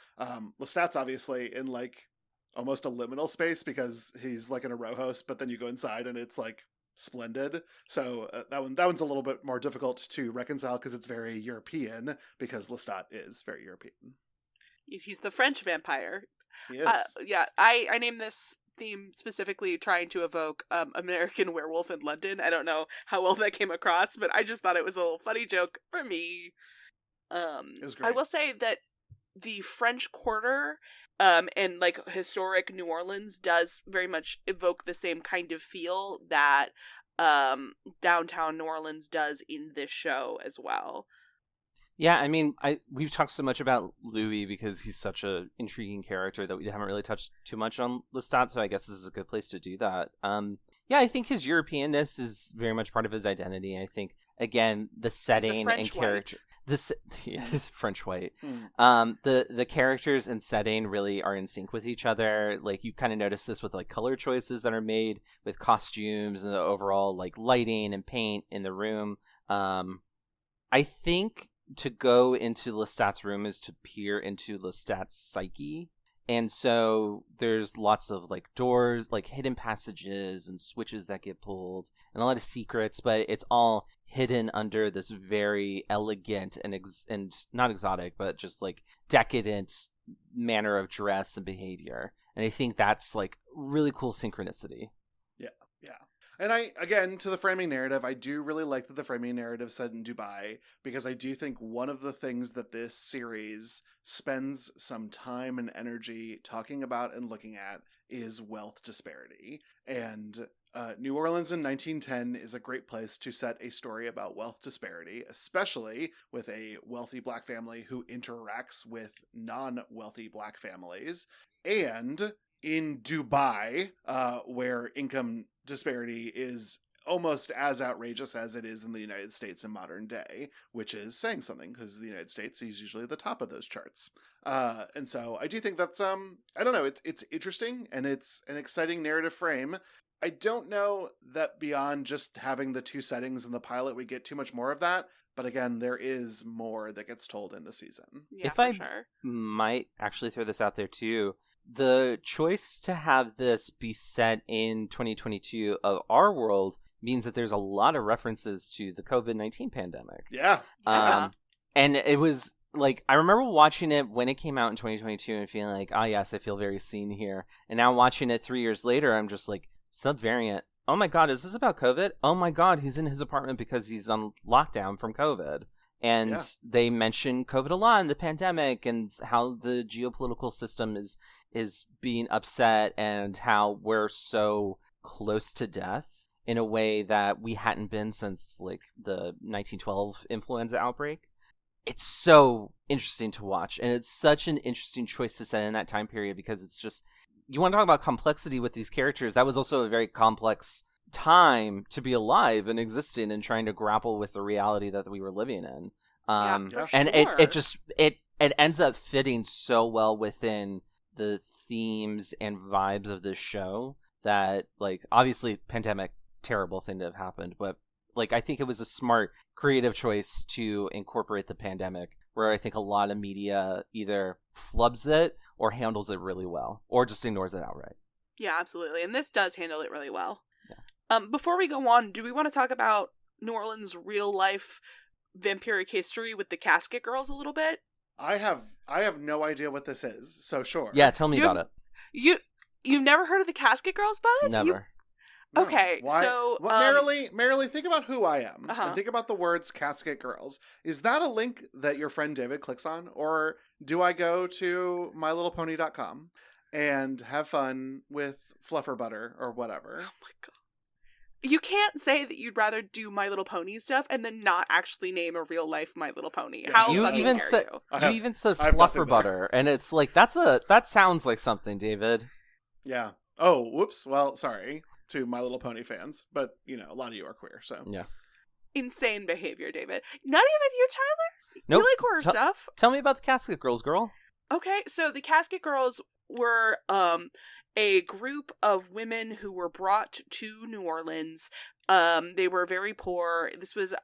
Speaker 2: Lestat's obviously in like almost a liminal space because he's like in a row house, but then you go inside and it's like splendid. So that one's a little bit more difficult to reconcile because it's very European, because Lestat is very European.
Speaker 3: He's the French vampire.
Speaker 2: He is.
Speaker 3: I named this theme specifically trying to evoke American Werewolf in London. I don't know how well that came across, but I just thought it was a little funny joke for me.
Speaker 2: It was great.
Speaker 3: I will say that the French Quarter and like historic New Orleans does very much evoke the same kind of feel that downtown New Orleans does in this show as well.
Speaker 1: Yeah, I mean, we've talked so much about Louis because he's such an intriguing character that we haven't really touched too much on Lestat, so I guess this is a good place to do that. Yeah, I think his Europeanness is very much part of his identity. I think, again, the setting and character... He's French white. The characters and setting really are in sync with each other. Like, you kind of notice this with like color choices that are made with costumes and the overall like lighting and paint in the room. I think to go into Lestat's room is to peer into Lestat's psyche. And so there's lots of like doors, like hidden passages and switches that get pulled and a lot of secrets, but it's all hidden under this very elegant and not exotic, but just like decadent manner of dress and behavior. And I think that's like really cool synchronicity.
Speaker 2: Yeah. And again, to the framing narrative, I do really like that the framing narrative set in Dubai, because I do think one of the things that this series spends some time and energy talking about and looking at is wealth disparity. And New Orleans in 1910 is a great place to set a story about wealth disparity, especially with a wealthy Black family who interacts with non-wealthy Black families. And in Dubai, where income disparity is almost as outrageous as it is in the United States in modern day, which is saying something, because the United States is usually the top of those charts. And so I do think that's, I don't know, it's interesting, and it's an exciting narrative frame. I don't know that beyond just having the 2 settings in the pilot, we get too much more of that. But again, there is more that gets told in the season.
Speaker 3: Yeah,
Speaker 1: if
Speaker 3: for
Speaker 1: I
Speaker 3: sure.
Speaker 1: might actually throw this out there too, the choice to have this be set in 2022 of our world means that there's a lot of references to the COVID-19 pandemic.
Speaker 2: Yeah.
Speaker 1: And it was like, I remember watching it when it came out in 2022 and feeling like, oh yes, I feel very seen here. And now watching it 3 years later, I'm just like, subvariant. Oh my god, is this about COVID? Oh my god, he's in his apartment because he's on lockdown from COVID. And they mention COVID a lot in the pandemic, and how the geopolitical system is being upset, and how we're so close to death in a way that we hadn't been since like the 1912 influenza outbreak. It's so interesting to watch, and it's such an interesting choice to set in that time period, because it's just, you want to talk about complexity with these characters. That was also a very complex time to be alive and existing and trying to grapple with the reality that we were living in. And it ends up fitting so well within the themes and vibes of this show that, like, obviously pandemic, terrible thing to have happened, but like, I think it was a smart creative choice to incorporate the pandemic, where I think a lot of media either flubs it or handles it really well, or just ignores it outright.
Speaker 3: Yeah, absolutely. And this does handle it really well.
Speaker 1: Yeah.
Speaker 3: Before we go on, do we want to talk about New Orleans' real life vampiric history with the Casket Girls a little bit?
Speaker 2: I have no idea what this is, so sure.
Speaker 1: Yeah, tell me about it.
Speaker 3: You've never heard of the Casket Girls, bud?
Speaker 1: Never.
Speaker 2: No.
Speaker 3: Okay,
Speaker 2: Why?
Speaker 3: so
Speaker 2: Marilee, think about who I am,
Speaker 3: Uh-huh.
Speaker 2: and think about the words Casket Girls. Is that a link that your friend David clicks on, or do I go to mylittlepony.com and have fun with Fluffer Butter or whatever?
Speaker 3: oh my god. You can't say that you'd rather do My Little Pony stuff and then not actually name a real life My Little Pony.
Speaker 2: Yeah.
Speaker 3: How
Speaker 1: You
Speaker 3: fucking
Speaker 1: even
Speaker 3: dare
Speaker 1: said
Speaker 3: you?
Speaker 1: you even said
Speaker 2: I have nothing
Speaker 1: Fluffer
Speaker 2: there.
Speaker 1: Butter, and it's like, that sounds like something, David.
Speaker 2: Yeah. Oh, whoops. Well, sorry to My Little Pony fans, but a lot of you are queer, so.
Speaker 1: Yeah.
Speaker 3: Insane behavior, David. Not even you, Tyler?
Speaker 1: Nope.
Speaker 3: You like horror stuff?
Speaker 1: Tell me about the Casket Girls, girl.
Speaker 3: Okay, so the Casket Girls were a group of women who were brought to New Orleans. They were very poor. This was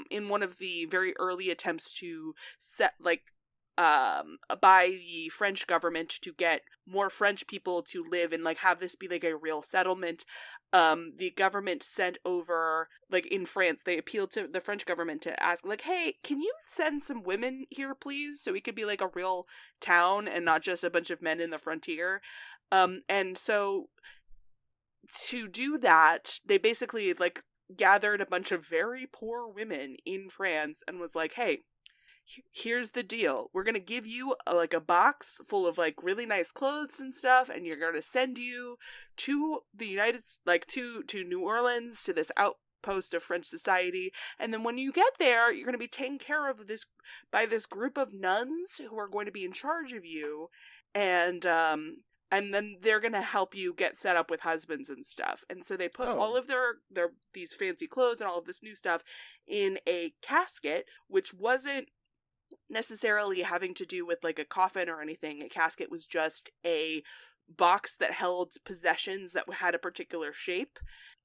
Speaker 3: in one of the very early attempts to set by the French government to get more French people to live and have this be a real settlement. The government sent over, in France, they appealed to the French government to ask, hey, can you send some women here, please? So we could be a real town and not just a bunch of men in the frontier. And so to do that, they basically gathered a bunch of very poor women in France and was like, hey, here's the deal. We're going to give you a box full of really nice clothes and stuff, and you're going to send you to the to New Orleans, to this outpost of French society. And then when you get there, you're going to be taken care of by this group of nuns who are going to be in charge of you. And then they're going to help you get set up with husbands and stuff. And so they put all of their these fancy clothes and all of this new stuff in a casket, which wasn't necessarily having to do with a coffin or anything. A casket was just a box that held possessions that had a particular shape.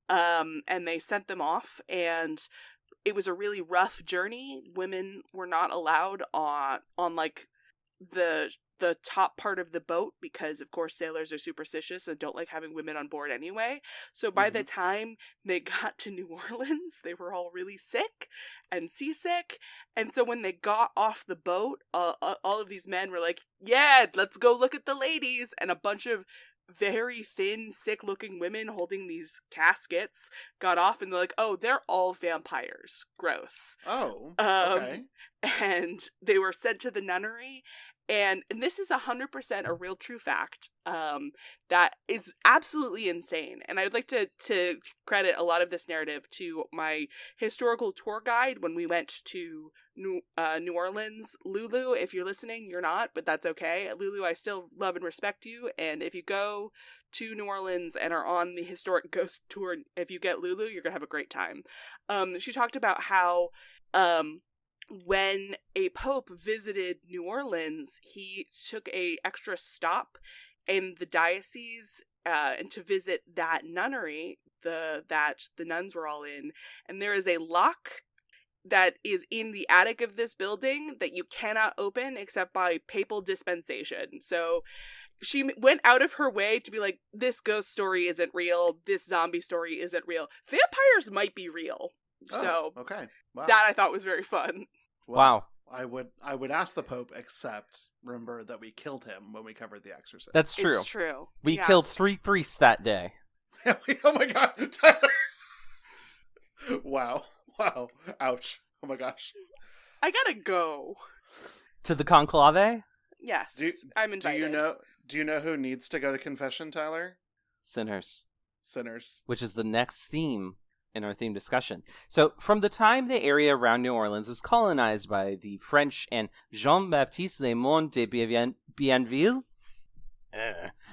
Speaker 3: And they sent them off, and it was a really rough journey. Women were not allowed on the top part of the boat because, of course, sailors are superstitious and don't like having women on board anyway. So by the time they got to New Orleans, they were all really sick and seasick. And so when they got off the boat, all of these men were like, yeah, let's go look at the ladies. And a bunch of very thin, sick-looking women holding these caskets got off, and they're like, oh, they're all vampires. Gross.
Speaker 2: Oh, okay.
Speaker 3: And they were sent to the nunnery. And this is 100% a real true fact that is absolutely insane. And I'd like to credit a lot of this narrative to my historical tour guide when we went to New Orleans. Lulu, if you're listening, you're not, but that's okay. Lulu, I still love and respect you. And if you go to New Orleans and are on the historic ghost tour, if you get Lulu, you're going to have a great time. She talked about how when a pope visited New Orleans, he took a extra stop in the diocese and to visit that nunnery that the nuns were all in. And there is a lock that is in the attic of this building that you cannot open except by papal dispensation. So she went out of her way to be like, this ghost story isn't real. This zombie story isn't real. Vampires might be real. So
Speaker 2: okay. Wow.
Speaker 3: That I thought was very fun.
Speaker 2: Well,
Speaker 1: wow.
Speaker 2: I would ask the Pope, except remember that we killed him when we covered The Exorcist.
Speaker 1: That's true.
Speaker 3: It's true.
Speaker 1: We killed 3 priests that day.
Speaker 2: Oh my god, Tyler. Wow. Ouch. Oh my gosh.
Speaker 3: I gotta go.
Speaker 1: To the conclave?
Speaker 3: Yes, I'm invited.
Speaker 2: Do you know who needs to go to confession, Tyler?
Speaker 1: Sinners.
Speaker 2: Which
Speaker 1: is the next theme in our theme discussion. So, from the time the area around New Orleans was colonized by the French and Jean-Baptiste Raymond de Bienville,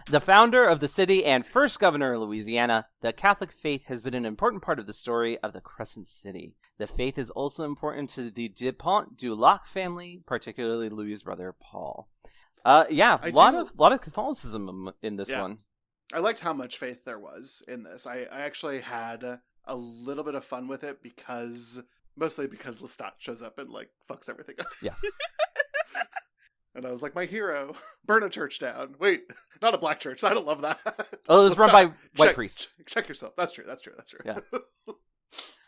Speaker 1: the founder of the city and first governor of Louisiana, the Catholic faith has been an important part of the story of the Crescent City. The faith is also important to the Dupont du Lac family, particularly Louis' brother Paul. A lot of Catholicism in this one.
Speaker 2: I liked how much faith there was in this. I actually had a little bit of fun with it mostly because Lestat shows up and like fucks everything up.
Speaker 1: Yeah.
Speaker 2: And I was like, my hero, burn a church down. Wait, not a black church. I don't love that.
Speaker 1: Oh, it was run by white priests.
Speaker 2: Check yourself. That's true.
Speaker 1: Yeah.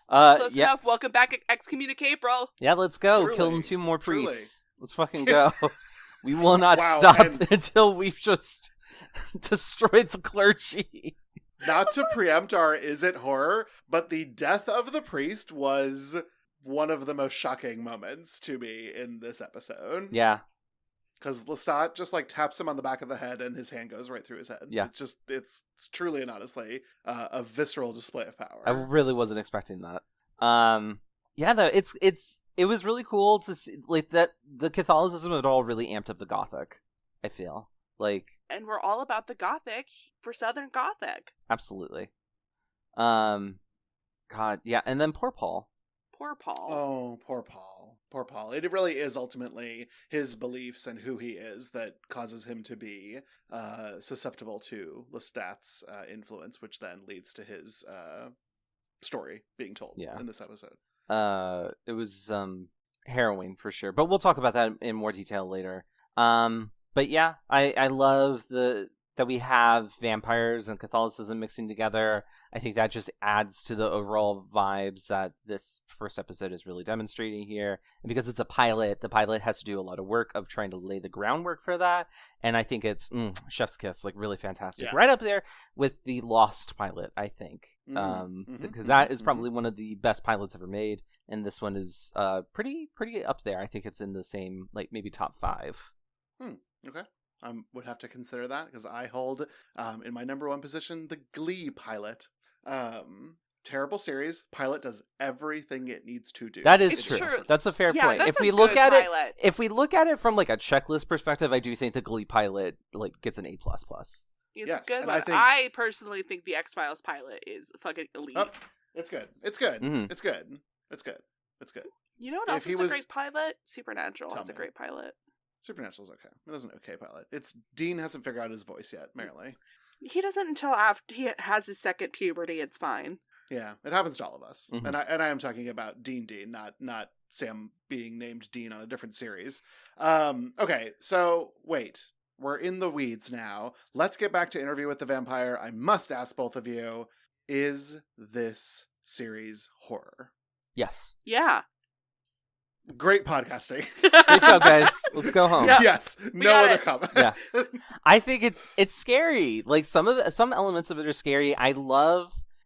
Speaker 3: Close enough. Welcome back, Excommunicate, bro.
Speaker 1: Yeah, let's go.
Speaker 2: Truly,
Speaker 1: Killing 2 more priests.
Speaker 2: Truly.
Speaker 1: Let's fucking go. We will not stop until we've just destroyed the clergy.
Speaker 2: Not to preempt our Is It Horror, but the death of the priest was one of the most shocking moments to me in this episode.
Speaker 1: Yeah.
Speaker 2: Because Lestat just like taps him on the back of the head and his hand goes right through his head.
Speaker 1: Yeah.
Speaker 2: It's truly and honestly a visceral display of power.
Speaker 1: I really wasn't expecting that. Yeah, though, it was really cool to see like that the Catholicism had all really amped up the Gothic, I feel.
Speaker 3: And we're all about the Gothic for Southern Gothic.
Speaker 1: Absolutely. God, yeah, and then poor Paul.
Speaker 3: Poor Paul.
Speaker 2: Oh, poor Paul. Poor Paul. It really is ultimately his beliefs and who he is that causes him to be susceptible to Lestat's influence, which then leads to his story being told in this episode.
Speaker 1: It was harrowing for sure, but we'll talk about that in more detail later. But yeah, I love that we have vampires and Catholicism mixing together. I think that just adds to the overall vibes that this first episode is really demonstrating here. And because it's a pilot, the pilot has to do a lot of work of trying to lay the groundwork for that. And I think it's chef's kiss, like really fantastic. Yeah. Right up there with the Lost pilot, I think. Because that is probably one of the best pilots ever made. And this one is pretty up there. I think it's in the same, like maybe top 5.
Speaker 2: Okay. I would have to consider that because I hold in my number 1 position the Glee pilot. Terrible series. Pilot does everything it needs to do.
Speaker 1: That is true. That's a fair point.
Speaker 3: If
Speaker 1: we look at it from like a checklist perspective, I do think the Glee pilot like gets an A++.
Speaker 3: It's good, but I personally think the X-Files pilot is fucking elite.
Speaker 2: Oh, it's good. It's good. Mm-hmm. It's good. It's good. It's good.
Speaker 3: You know what else is a great pilot? Supernatural has a great pilot.
Speaker 2: Supernatural's okay. It is an okay pilot. Dean hasn't figured out his voice yet, apparently.
Speaker 3: He doesn't until after he has his second puberty. It's fine.
Speaker 2: Yeah, it happens to all of us. Mm-hmm. And I am talking about Dean, not Sam being named Dean on a different series. Okay, so wait. We're in the weeds now. Let's get back to Interview with the Vampire. I must ask both of you, is this series horror?
Speaker 1: Yes.
Speaker 3: Yeah.
Speaker 2: Great podcasting.
Speaker 1: Good job, guys. Let's go home.
Speaker 2: Yeah. Yes. No other comment.
Speaker 1: Yeah. I think it's scary. Like some elements of it are scary.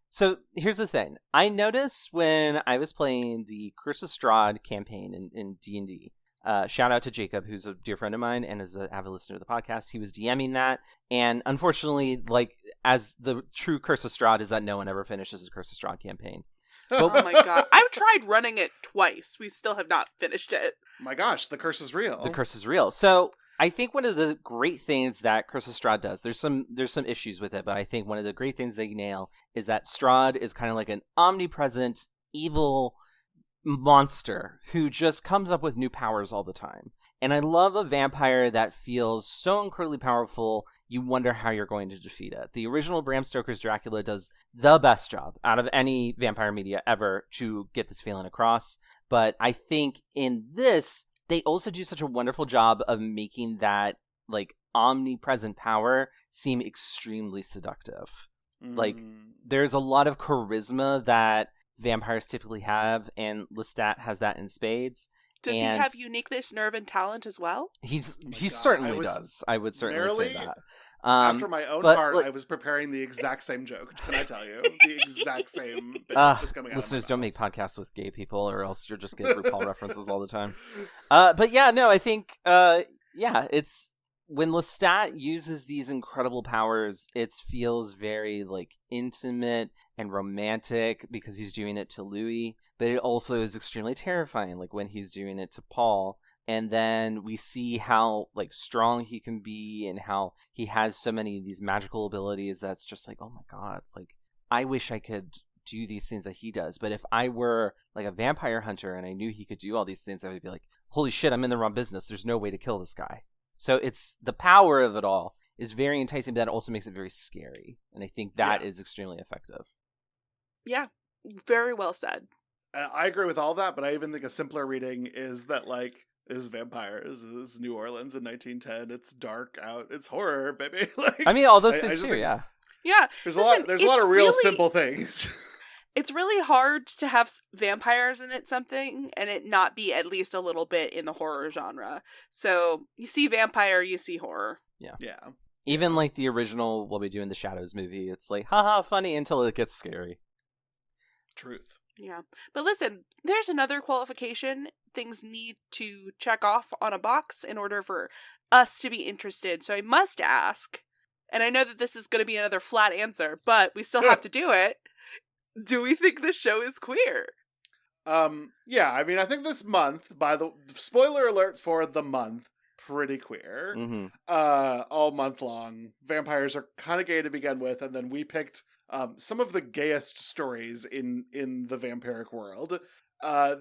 Speaker 1: So here's the thing. I noticed when I was playing the Curse of Strahd campaign in D&D, Shout out to Jacob, who's a dear friend of mine and is an avid listener to the podcast. He was DMing that, and unfortunately, like, as the true Curse of Strahd is that no one ever finishes his Curse of Strahd campaign.
Speaker 3: Oh my god. I've tried running it twice. We still have not finished it.
Speaker 2: My gosh, the curse is real.
Speaker 1: The curse is real. So I think one of the great things that Curse of Strahd does, there's some issues with it, but I think one of the great things they nail is that Strahd is kind of like an omnipresent evil monster who just comes up with new powers all the time. And I love a vampire that feels so incredibly powerful, you wonder how you're going to defeat it. The original Bram Stoker's Dracula does the best job out of any vampire media ever to get this feeling across. But I think in this, they also do such a wonderful job of making that, like, omnipresent power seem extremely seductive. Like, there's a lot of charisma that vampires typically have, and Lestat has that in spades.
Speaker 3: Does he have uniqueness, nerve, and talent as well?
Speaker 1: He certainly does. I would certainly say that.
Speaker 2: After my own heart, I was preparing the exact same joke. Can I tell you? The exact same bit was coming out.
Speaker 1: Listeners, don't make podcasts with gay people, or else you'll just get RuPaul references all the time. But yeah, no, I think, it's when Lestat uses these incredible powers, it feels very, like, intimate and romantic because he's doing it to Louis, but it also is extremely terrifying, like when he's doing it to Paul. And then we see how, like, strong he can be and how he has so many of these magical abilities that's just like, oh my god, like, I wish I could do these things that he does. But if I were, like, a vampire hunter and I knew he could do all these things, I would be like, holy shit, I'm in the wrong business. There's no way to kill this guy. So it's the power of it all is very enticing, but that also makes it very scary. And I think that is extremely effective.
Speaker 3: Yeah, very well said.
Speaker 2: I agree with all that, but I even think a simpler reading is that, like, is vampires, is New Orleans in 1910. It's dark out. It's horror, baby. Like,
Speaker 1: I mean, all those things too, yeah.
Speaker 3: Yeah.
Speaker 2: There's a lot of real simple things.
Speaker 3: It's really hard to have vampires in it something and it not be at least a little bit in the horror genre. So you see vampire, you see horror.
Speaker 1: Yeah.
Speaker 2: Yeah.
Speaker 1: Even like the original What We Do in the Shadows movie, it's like, haha, funny until it gets scary.
Speaker 2: Truth.
Speaker 3: Yeah. But listen, there's another qualification things need to check off on a box in order for us to be interested. So I must ask, and I know that this is going to be another flat answer, but we still have to do it. Do we think the show is queer?
Speaker 2: Yeah, I mean, I think this month, by the spoiler alert for the month, pretty queer.
Speaker 1: Mm-hmm.
Speaker 2: All month long. Vampires are kind of gay to begin with, and then we picked some of the gayest stories in the vampiric world.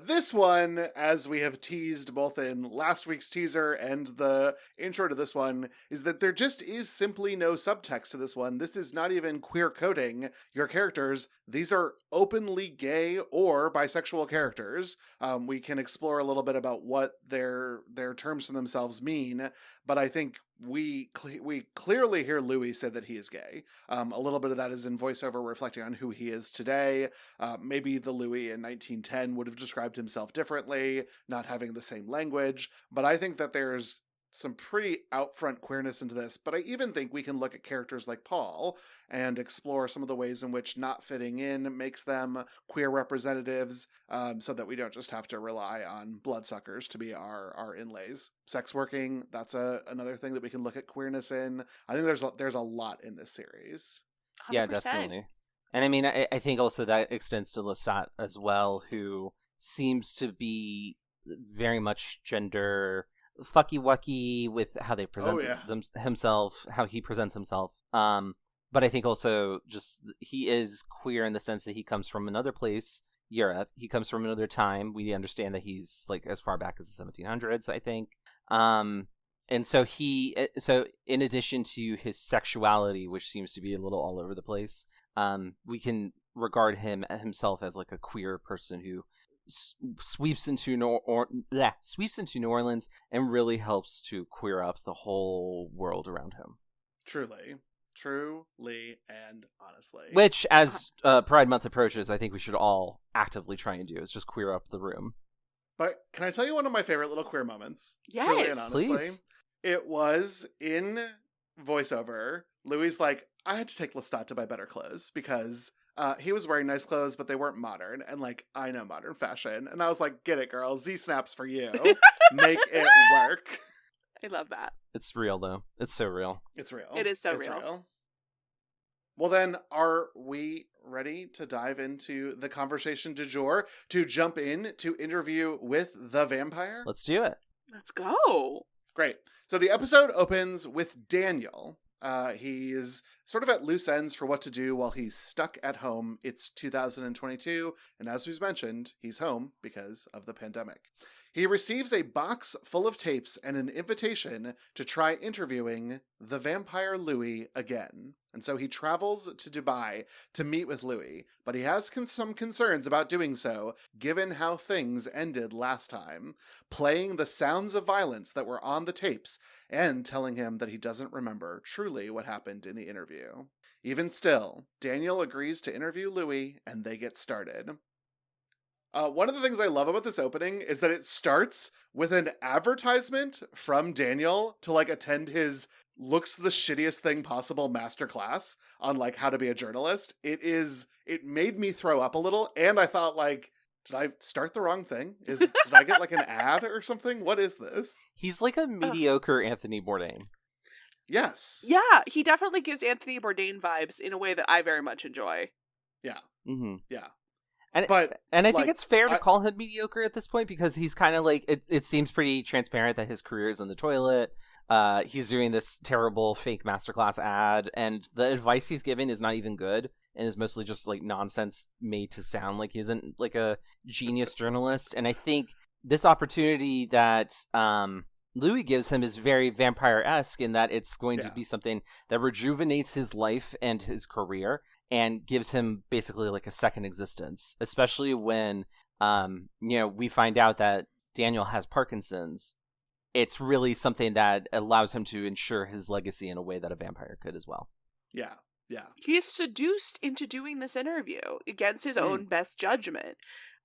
Speaker 2: This one, as we have teased both in last week's teaser and the intro to this one, is that there just is simply no subtext to this one. This is not even queer coding your characters. These are openly gay or bisexual characters. We can explore a little bit about what their terms for themselves mean, but I think we clearly hear Louis say that he is gay. A little bit of that is in voiceover reflecting on who he is today. Maybe the Louis in 1910 would have described himself differently, not having the same language. But I think that there's some pretty out-front queerness into this. But I even think we can look at characters like Paul and explore some of the ways in which not fitting in makes them queer representatives, so that we don't just have to rely on bloodsuckers to be our inlays. Sex working, that's another thing that we can look at queerness in. I think there's a lot in this series.
Speaker 3: 100%.
Speaker 1: Yeah, definitely. And I mean, I think also that extends to Lestat as well, who seems to be very much gender fucky-wucky with how they present himself, how he presents himself. But I think also just he is queer in the sense that he comes from another place, Europe. He comes from another time. We understand that he's like as far back as the 1700s, I think. And so so in addition to his sexuality, which seems to be a little all over the place, we can regard himself as like a queer person who sweeps into New Orleans and really helps to queer up the whole world around him.
Speaker 2: Truly and honestly.
Speaker 1: Which, as Pride Month approaches, I think we should all actively try and do, is just queer up the room.
Speaker 2: But can I tell you one of my favorite little queer moments?
Speaker 3: Yes,
Speaker 2: truly and honestly,
Speaker 1: please.
Speaker 2: It was in voiceover. Louis like, I had to take Lestat to buy better clothes because He was wearing nice clothes, but they weren't modern. And like, I know modern fashion. And I was like, get it, girl. Z-snaps for you. Make it work.
Speaker 3: I love that.
Speaker 1: It's real, though. It's so real.
Speaker 2: It's real.
Speaker 3: It is so
Speaker 2: it's
Speaker 3: real.
Speaker 2: Well, then, are we ready to dive into the conversation du jour, to jump in to interview with the vampire?
Speaker 1: Let's do it.
Speaker 3: Let's go.
Speaker 2: Great. So the episode opens with Daniel. He's sort of at loose ends for what to do while he's stuck at home. It's 2022, and as we've mentioned, he's home because of the pandemic. He receives a box full of tapes and an invitation to try interviewing the vampire Louis again. And so he travels to Dubai to meet with Louis, but he has some concerns about doing so, given how things ended last time, playing the sounds of violence that were on the tapes and telling him that he doesn't remember truly what happened in the interview. Even still, Daniel agrees to interview Louis, and they get started. One of the things I love about this opening is that it starts with an advertisement from Daniel to like attend his looks the shittiest thing possible masterclass on like how to be a journalist. It made me throw up a little, and I thought like, did I start the wrong thing? Did I get like an ad or something? What is this?
Speaker 1: He's like a mediocre Anthony Bourdain.
Speaker 2: Yes.
Speaker 3: Yeah, he definitely gives Anthony Bourdain vibes in a way that I very much enjoy.
Speaker 2: Yeah.
Speaker 1: Mm-hmm.
Speaker 2: Yeah.
Speaker 1: And I think it's fair to call him mediocre at this point, because he's kind of like, it seems pretty transparent that his career is in the toilet. He's doing this terrible fake masterclass ad, and the advice he's giving is not even good, and is mostly just like nonsense made to sound like he isn't like a genius journalist. And I think this opportunity that Louis gives him is very vampire-esque in that it's going to be something that rejuvenates his life and his career, and gives him basically like a second existence, especially when, we find out that Daniel has Parkinson's. It's really something that allows him to ensure his legacy in a way that a vampire could as well.
Speaker 2: Yeah, yeah.
Speaker 3: He's seduced into doing this interview against his own best judgment,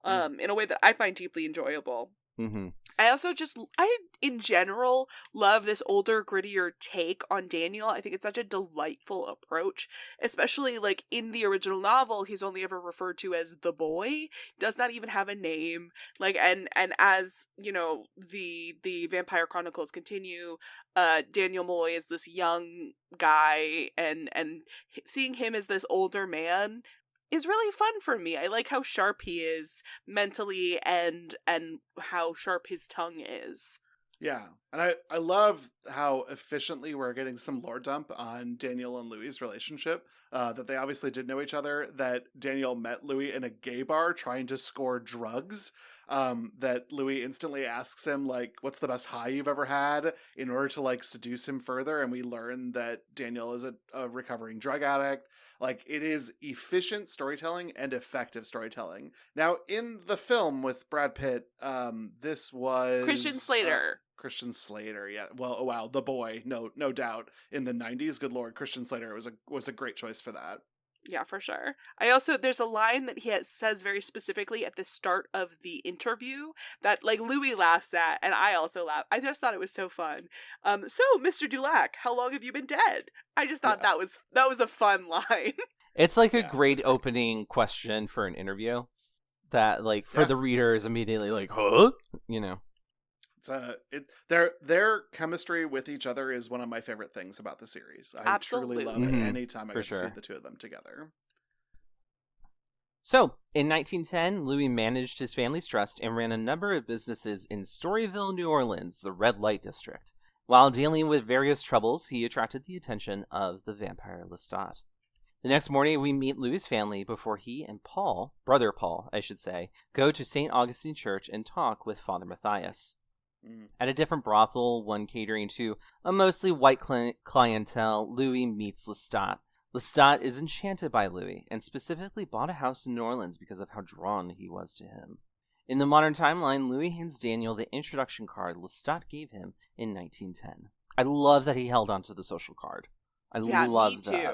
Speaker 3: in a way that I find deeply enjoyable.
Speaker 1: Mm-hmm.
Speaker 3: I in general love this older, grittier take on Daniel. I think it's such a delightful approach, especially like in the original novel, he's only ever referred to as the boy, does not even have a name. Like, and as you know, the Vampire Chronicles continue, Daniel Malloy is this young guy, and seeing him as this older man is really fun for me. I like how sharp he is mentally and how sharp his tongue is.
Speaker 2: Yeah. And I love how efficiently we're getting some lore dump on Daniel and Louis' relationship, that they obviously did know each other, that Daniel met Louis in a gay bar trying to score drugs, that Louis instantly asks him, like, what's the best high you've ever had, in order to, like, seduce him further, and we learn that Daniel is a recovering drug addict. Like, it is efficient storytelling and effective storytelling. Now, in the film with Brad Pitt, this was...
Speaker 3: Christian Slater.
Speaker 2: Christian Slater, yeah. Well, oh wow, the boy, no doubt. In the 90s, good lord, Christian Slater was a great choice for that.
Speaker 3: Yeah, for sure. There's a line that he says very specifically at the start of the interview that, like, Louis laughs at, and I also laugh. I just thought it was so fun. So, Mr. Dulac, how long have you been dead? I just thought that was a fun line. It's
Speaker 1: like a great opening question for an interview that, like, for the reader is immediately like, huh? You know.
Speaker 2: Their chemistry with each other is one of my favorite things about the series. I truly love it anytime I get to see the two of them together.
Speaker 1: So, in 1910, Louis managed his family's trust and ran a number of businesses in Storyville, New Orleans, the red light district. While dealing with various troubles, he attracted the attention of the vampire Lestat. The next morning, we meet Louis' family before he and Paul, brother Paul, I should say, go to St. Augustine Church and talk with Father Matthias. At a different brothel, one catering to a mostly white clientele, Louis meets Lestat. Lestat is enchanted by Louis, and specifically bought a house in New Orleans because of how drawn he was to him. In the modern timeline, Louis hands Daniel the introduction card Lestat gave him in 1910. I love that he held onto the social card. I love
Speaker 3: me
Speaker 1: that.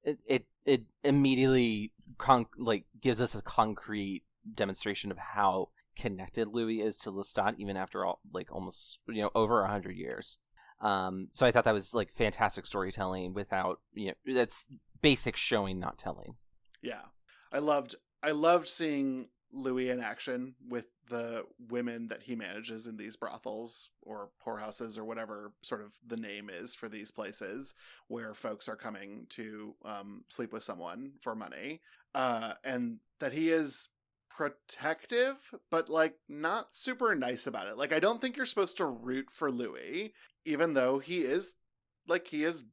Speaker 3: Too.
Speaker 1: It immediately gives us a concrete demonstration of how connected Louis is to Lestat, even after almost over 100 years. So I thought that was like fantastic storytelling without that's basic showing, not telling.
Speaker 2: Yeah. I loved seeing Louis in action with the women that he manages in these brothels or poorhouses or whatever sort of the name is for these places where folks are coming to sleep with someone for money. And that he is protective, but like not super nice about it. Like, I don't think you're supposed to root for Louis, even though he is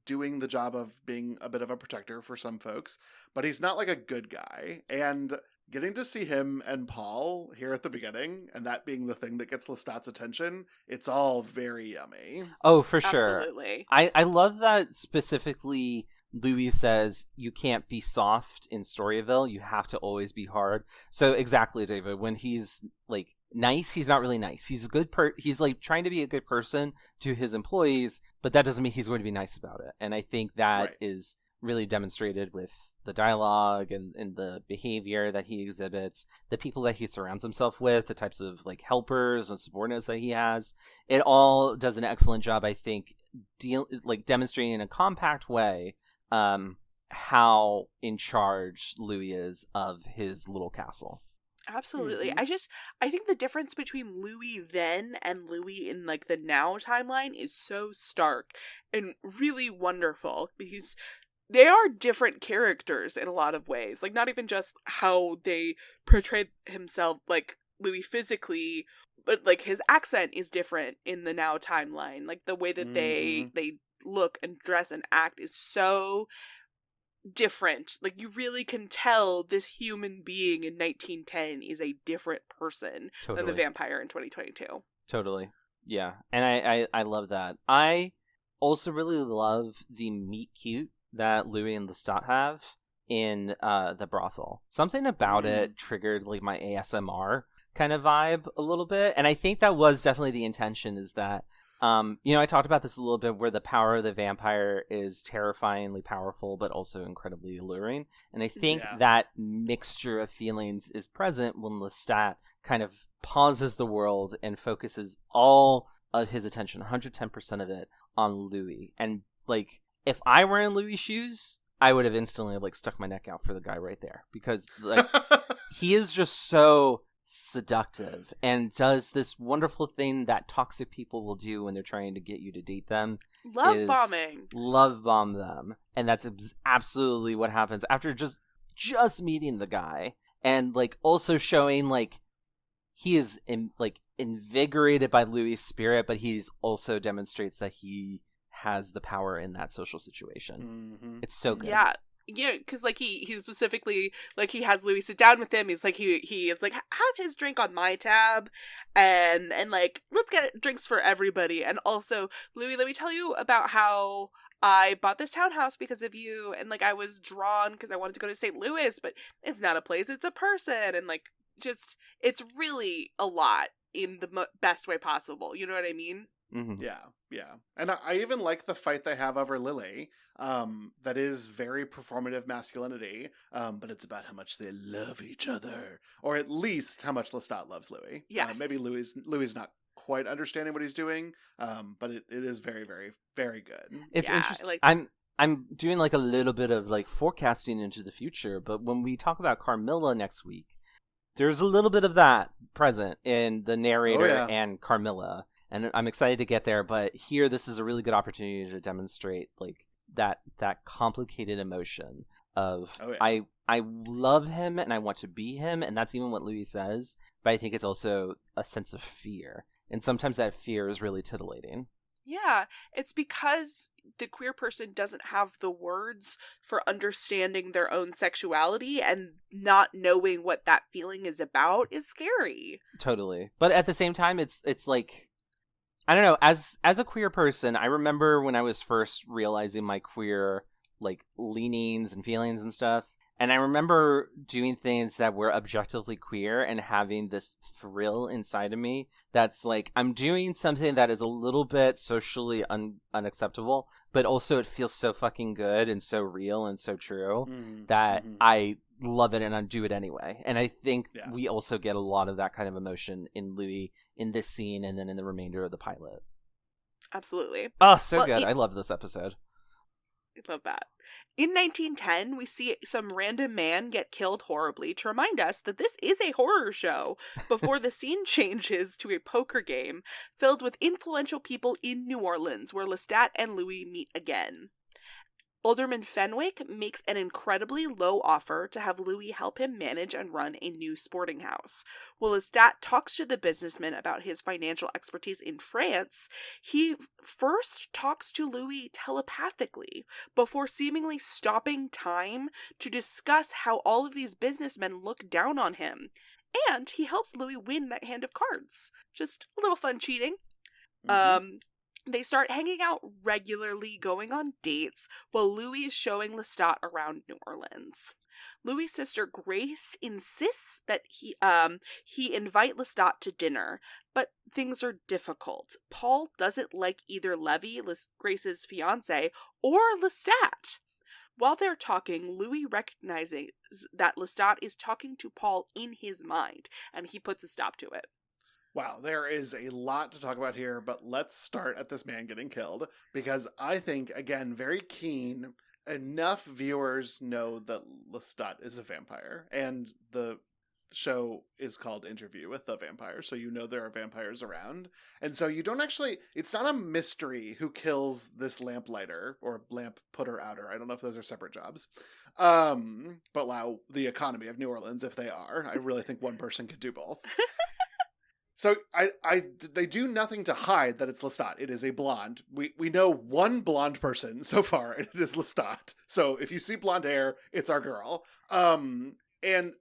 Speaker 2: doing the job of being a bit of a protector for some folks, but he's not like a good guy. And getting to see him and Paul here at the beginning, and that being the thing that gets Lestat's attention, it's all very yummy.
Speaker 1: Oh, for sure.
Speaker 3: Absolutely.
Speaker 1: I love that specifically Louis says you can't be soft in Storyville. You have to always be hard. So exactly, David, when he's like nice, he's not really nice. He's a good he's like trying to be a good person to his employees, but that doesn't mean he's going to be nice about it. And I think that is really demonstrated with the dialogue and the behavior that he exhibits, the people that he surrounds himself with, the types of like helpers and subordinates that he has. It all does an excellent job, I think, demonstrating in a compact way how in charge Louis is of his little castle.
Speaker 3: Absolutely.
Speaker 2: Mm-hmm.
Speaker 3: I think the difference between Louis then and Louis in like the now timeline is so stark and really wonderful, because they are different characters in a lot of ways. Like, not even just how they portray himself, like Louis physically, but like his accent is different in the now timeline. Like the way that they look and dress and act is so different. Like, you really can tell this human being in 1910 is a different person than the vampire in 2022.
Speaker 1: Totally. Yeah. And I love that. I also really love the meet cute that Louis and Lestat have in the brothel. Something about it triggered like my ASMR kind of vibe a little bit. And I think that was definitely the intention, is that I talked about this a little bit, where the power of the vampire is terrifyingly powerful, but also incredibly alluring. And I think that mixture of feelings is present when Lestat kind of pauses the world and focuses all of his attention, 110% of it, on Louis. And like, if I were in Louis' shoes, I would have instantly like stuck my neck out for the guy right there, because like he is just so seductive and does this wonderful thing that toxic people will do when they're trying to get you to date them.
Speaker 3: Love bomb them. And that's absolutely what happens after just meeting the guy, and like also showing like he is invigorated by Louis' spirit, but he's also demonstrates that he has the power in that social situation. It's so good. Yeah, because like he specifically, like, he has Louis sit down with him. He's like, he is like, have his drink on my tab, and like, let's get drinks for everybody. And also, Louis, let me tell you about how I bought this townhouse because of you, and like, I was drawn because I wanted to go to St. Louis, but it's not a place, it's a person. And like, just, it's really a lot in the best way possible. You know what I mean?
Speaker 1: Mm-hmm.
Speaker 2: Yeah. And I even like the fight they have over Lily. That is very performative masculinity, but it's about how much they love each other, or at least how much Lestat loves Louis.
Speaker 3: Yes.
Speaker 2: Maybe Louis not quite understanding what he's doing, but it is very, very, very good.
Speaker 1: It's interesting. I'm doing like a little bit of like forecasting into the future, but when we talk about Carmilla next week, there's a little bit of that present in the narrator and Carmilla. And I'm excited to get there, but here this is a really good opportunity to demonstrate like that complicated emotion of I love him and I want to be him, and that's even what Louis says, but I think it's also a sense of fear. And sometimes that fear is really titillating.
Speaker 3: Yeah, it's because the queer person doesn't have the words for understanding their own sexuality, and not knowing what that feeling is about is scary.
Speaker 1: Totally. But at the same time, it's like, I don't know, as a queer person, I remember when I was first realizing my queer like leanings and feelings and stuff, and I remember doing things that were objectively queer and having this thrill inside of me that's like, I'm doing something that is a little bit socially unacceptable, but also it feels so fucking good and so real and so true that I love it and I do it anyway. And I think we also get a lot of that kind of emotion in Louis in this scene and then in the remainder of the pilot.
Speaker 3: Absolutely.
Speaker 1: Oh, so good. I love this episode.
Speaker 3: I love that. In 1910, we see some random man get killed horribly to remind us that this is a horror show before the scene changes to a poker game filled with influential people in New Orleans where Lestat and Louis meet again. Alderman Fenwick makes an incredibly low offer to have Louis help him manage and run a new sporting house. While Lestat talks to the businessman about his financial expertise in France, he first talks to Louis telepathically before seemingly stopping time to discuss how all of these businessmen look down on him. And he helps Louis win that hand of cards. Just a little fun cheating. They start hanging out regularly, going on dates, while Louis is showing Lestat around New Orleans. Louis' sister Grace insists that he invite Lestat to dinner, but things are difficult. Paul doesn't like either Levy, Grace's fiancé, or Lestat. While they're talking, Louis recognizes that Lestat is talking to Paul in his mind, and he puts a stop to it.
Speaker 2: Wow, there is a lot to talk about here, but let's start at this man getting killed, because I think, again, very keen, enough viewers know that Lestat is a vampire, and the show is called Interview with the Vampire, so you know there are vampires around, and so you don't actually, it's not a mystery who kills this lamplighter, or lamp putter outer, I don't know if those are separate jobs, but wow, the economy of New Orleans, if they are, I really think one person could do both. So they do nothing to hide that it's Lestat. It is a blonde. We know one blonde person so far, and it is Lestat. So if you see blonde hair, it's our girl. And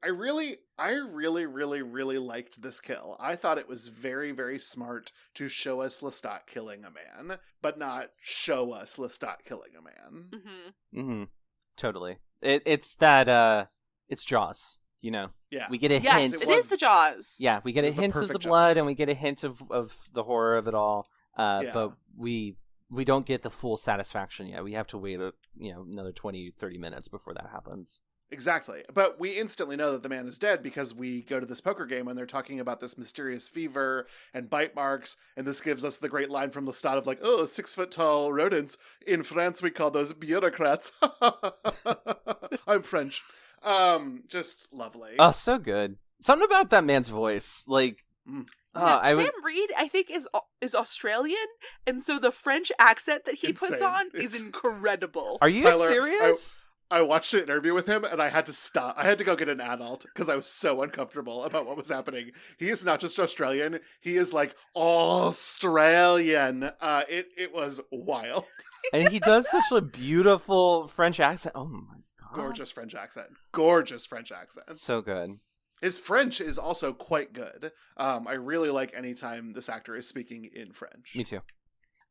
Speaker 2: I really liked this kill. I thought it was very, very smart to show us Lestat killing a man, but not show us Lestat killing a man.
Speaker 3: Mm-hmm.
Speaker 1: Mm-hmm. Totally. It's that it's Jaws. You know,
Speaker 2: yeah,
Speaker 1: we get a hint.
Speaker 3: Yes, it is the Jaws.
Speaker 1: Yeah, we get a hint of the blood, Jaws. And we get a hint of the horror of it all. But we don't get the full satisfaction yet. We have to wait, another 20, 30 minutes before that happens.
Speaker 2: Exactly. But we instantly know that the man is dead because we go to this poker game and they're talking about this mysterious fever and bite marks. And this gives us the great line from Lestat of like, 6-foot-tall rodents. In France, we call those bureaucrats. I'm French. Just lovely.
Speaker 1: Oh, so good. Something about that man's voice. Like,
Speaker 3: Sam Reed, I think, is Australian. And so the French accent that he puts on is incredible.
Speaker 1: Are you
Speaker 2: Tyler,
Speaker 1: serious?
Speaker 2: I watched an interview with him and I had to stop. I had to go get an adult because I was so uncomfortable about what was happening. He is not just Australian. He is like Australian. It was wild.
Speaker 1: And he does such a beautiful French accent. Oh my God.
Speaker 2: Gorgeous French accent. Gorgeous French accent.
Speaker 1: So good.
Speaker 2: His French is also quite good. I really like anytime this actor is speaking in French.
Speaker 1: Me too.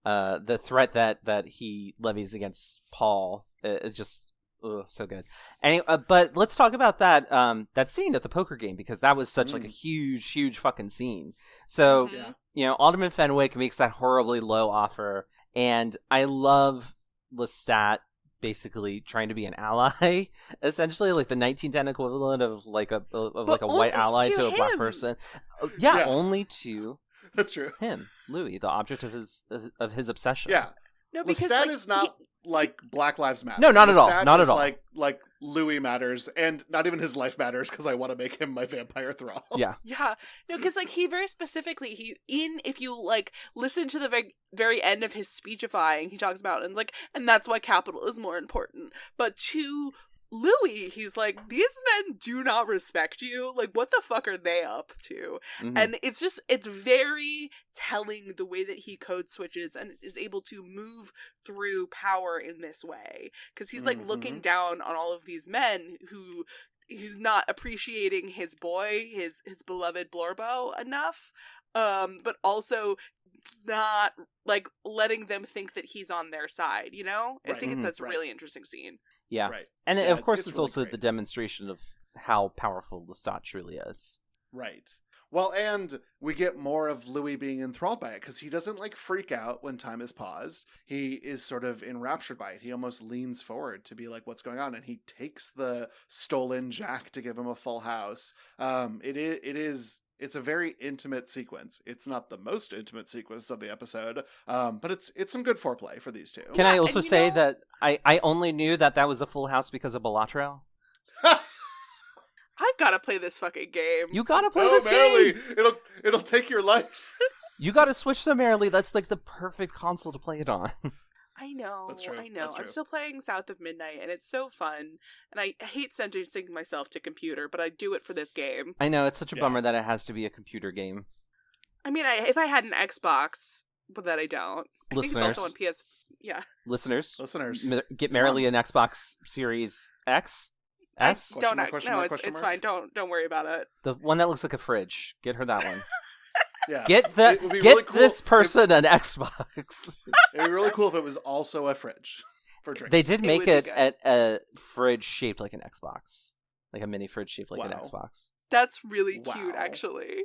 Speaker 1: The threat that he levies against Paul, just... so good. Anyway, but let's talk about that scene at the poker game, because that was such like a huge fucking scene. So, Alderman Fenwick makes that horribly low offer, and I love Lestat basically trying to be an ally, essentially like the 1910 equivalent of like a white ally to a black person. Yeah, only to
Speaker 2: that's true.
Speaker 1: Him, Louis, the object of his obsession.
Speaker 2: Yeah.
Speaker 3: No, because
Speaker 2: Lestat is not like Black Lives Matter.
Speaker 1: No, not at all.
Speaker 2: Lestat
Speaker 1: Not
Speaker 2: is
Speaker 1: at all.
Speaker 2: Like Louis matters, and not even his life matters because I want to make him my vampire thrall.
Speaker 1: Yeah.
Speaker 3: Yeah. No, because like he very specifically if you like listen to the very end of his speechifying, he talks about and that's why capital is more important. But to Louis, he's like, these men do not respect you. Like, what the fuck are they up to? Mm-hmm. And it's very telling the way that he code switches and is able to move through power in this way. Because he's like looking down on all of these men who he's not appreciating his boy, his beloved Blorbo enough. But also not like letting them think that he's on their side, you know? I think that's a really interesting scene.
Speaker 1: Yeah.
Speaker 2: Right.
Speaker 1: And of course it's
Speaker 2: really
Speaker 1: also
Speaker 2: great.
Speaker 1: The demonstration of how powerful Lestat truly is.
Speaker 2: Right. Well, and we get more of Louis being enthralled by it because he doesn't like freak out when time is paused. He is sort of enraptured by it. He almost leans forward to be like, what's going on? And he takes the stolen jack to give him a full house. It is It's a very intimate sequence. It's not the most intimate sequence of the episode, but it's some good foreplay for these two.
Speaker 1: Can I also say that I only knew that was a Full House because of Bellatrix?
Speaker 3: I gotta play this fucking game.
Speaker 1: You gotta play this
Speaker 2: Merrily.
Speaker 1: game!
Speaker 2: It'll take your life.
Speaker 1: You gotta switch to Merrily. That's like the perfect console to play it on.
Speaker 3: I know.
Speaker 2: That's true.
Speaker 3: I know.
Speaker 2: That's true.
Speaker 3: I'm still playing South of Midnight, and it's so fun. And I hate sentencing myself to computer, but I do it for this game.
Speaker 1: I know, it's such a bummer that it has to be a computer game.
Speaker 3: I mean, if I had an Xbox, but that I don't. I think it's also on PS. Yeah.
Speaker 1: Listeners, get Merrily an Xbox Series X. S?
Speaker 3: Don't. No, it's fine. Don't worry about it.
Speaker 1: The one that looks like a fridge. Get her that one.
Speaker 2: Yeah.
Speaker 1: Get
Speaker 2: really cool
Speaker 1: this person an Xbox.
Speaker 2: It'd be really cool if it was also a fridge for drinks.
Speaker 1: They did make it at a fridge shaped like an Xbox, like a mini fridge shaped like an Xbox.
Speaker 3: That's really cute, actually.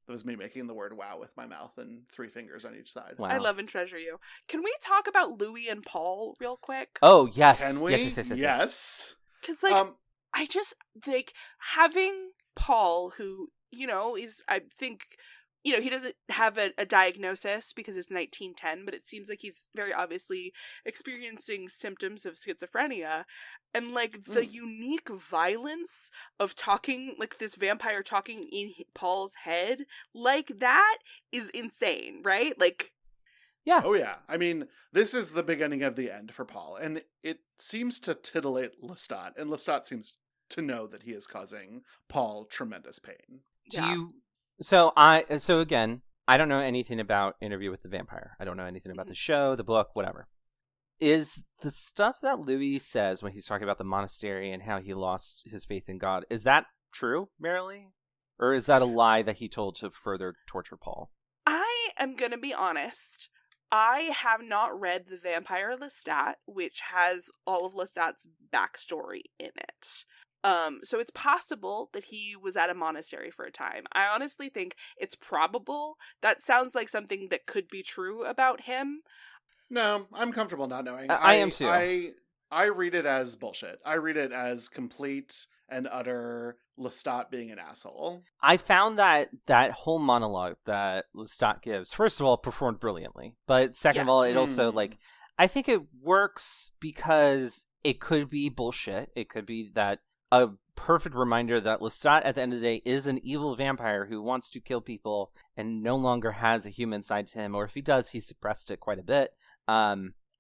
Speaker 2: That was me making the word "wow" with my mouth and 3 fingers on each side.
Speaker 1: Wow.
Speaker 3: I love and treasure you. Can we talk about Louis and Paul real quick?
Speaker 1: Oh yes,
Speaker 2: can we? Yes.
Speaker 3: Because I just think having Paul, who is, I think, he doesn't have a diagnosis because it's 1910, but it seems like he's very obviously experiencing symptoms of schizophrenia. And, the unique violence of talking, this vampire talking in Paul's head, that is insane, right?
Speaker 1: Yeah.
Speaker 2: Oh, yeah. I mean, this is the beginning of the end for Paul, and it seems to titillate Lestat, and Lestat seems to know that he is causing Paul tremendous pain.
Speaker 1: So again, I don't know anything about Interview with the Vampire. I don't know anything about the show, the book, whatever. Is the stuff that Louis says when he's talking about the monastery and how he lost his faith in God, is that true, Merrily? Or is that a lie that he told to further torture Paul?
Speaker 3: I am going to be honest. I have not read The Vampire Lestat, which has all of Lestat's backstory in it. So it's possible that he was at a monastery for a time. I honestly think it's probable. That sounds like something that could be true about him.
Speaker 2: No, I'm comfortable not knowing.
Speaker 1: I am too.
Speaker 2: I read it as bullshit. I read it as complete and utter Lestat being an asshole.
Speaker 1: I found that whole monologue that Lestat gives, first of all, performed brilliantly. But second of all, it also, I think it works because it could be bullshit. It could be that a perfect reminder that Lestat, at the end of the day, is an evil vampire who wants to kill people and no longer has a human side to him. Or if he does, he suppressed it quite a bit.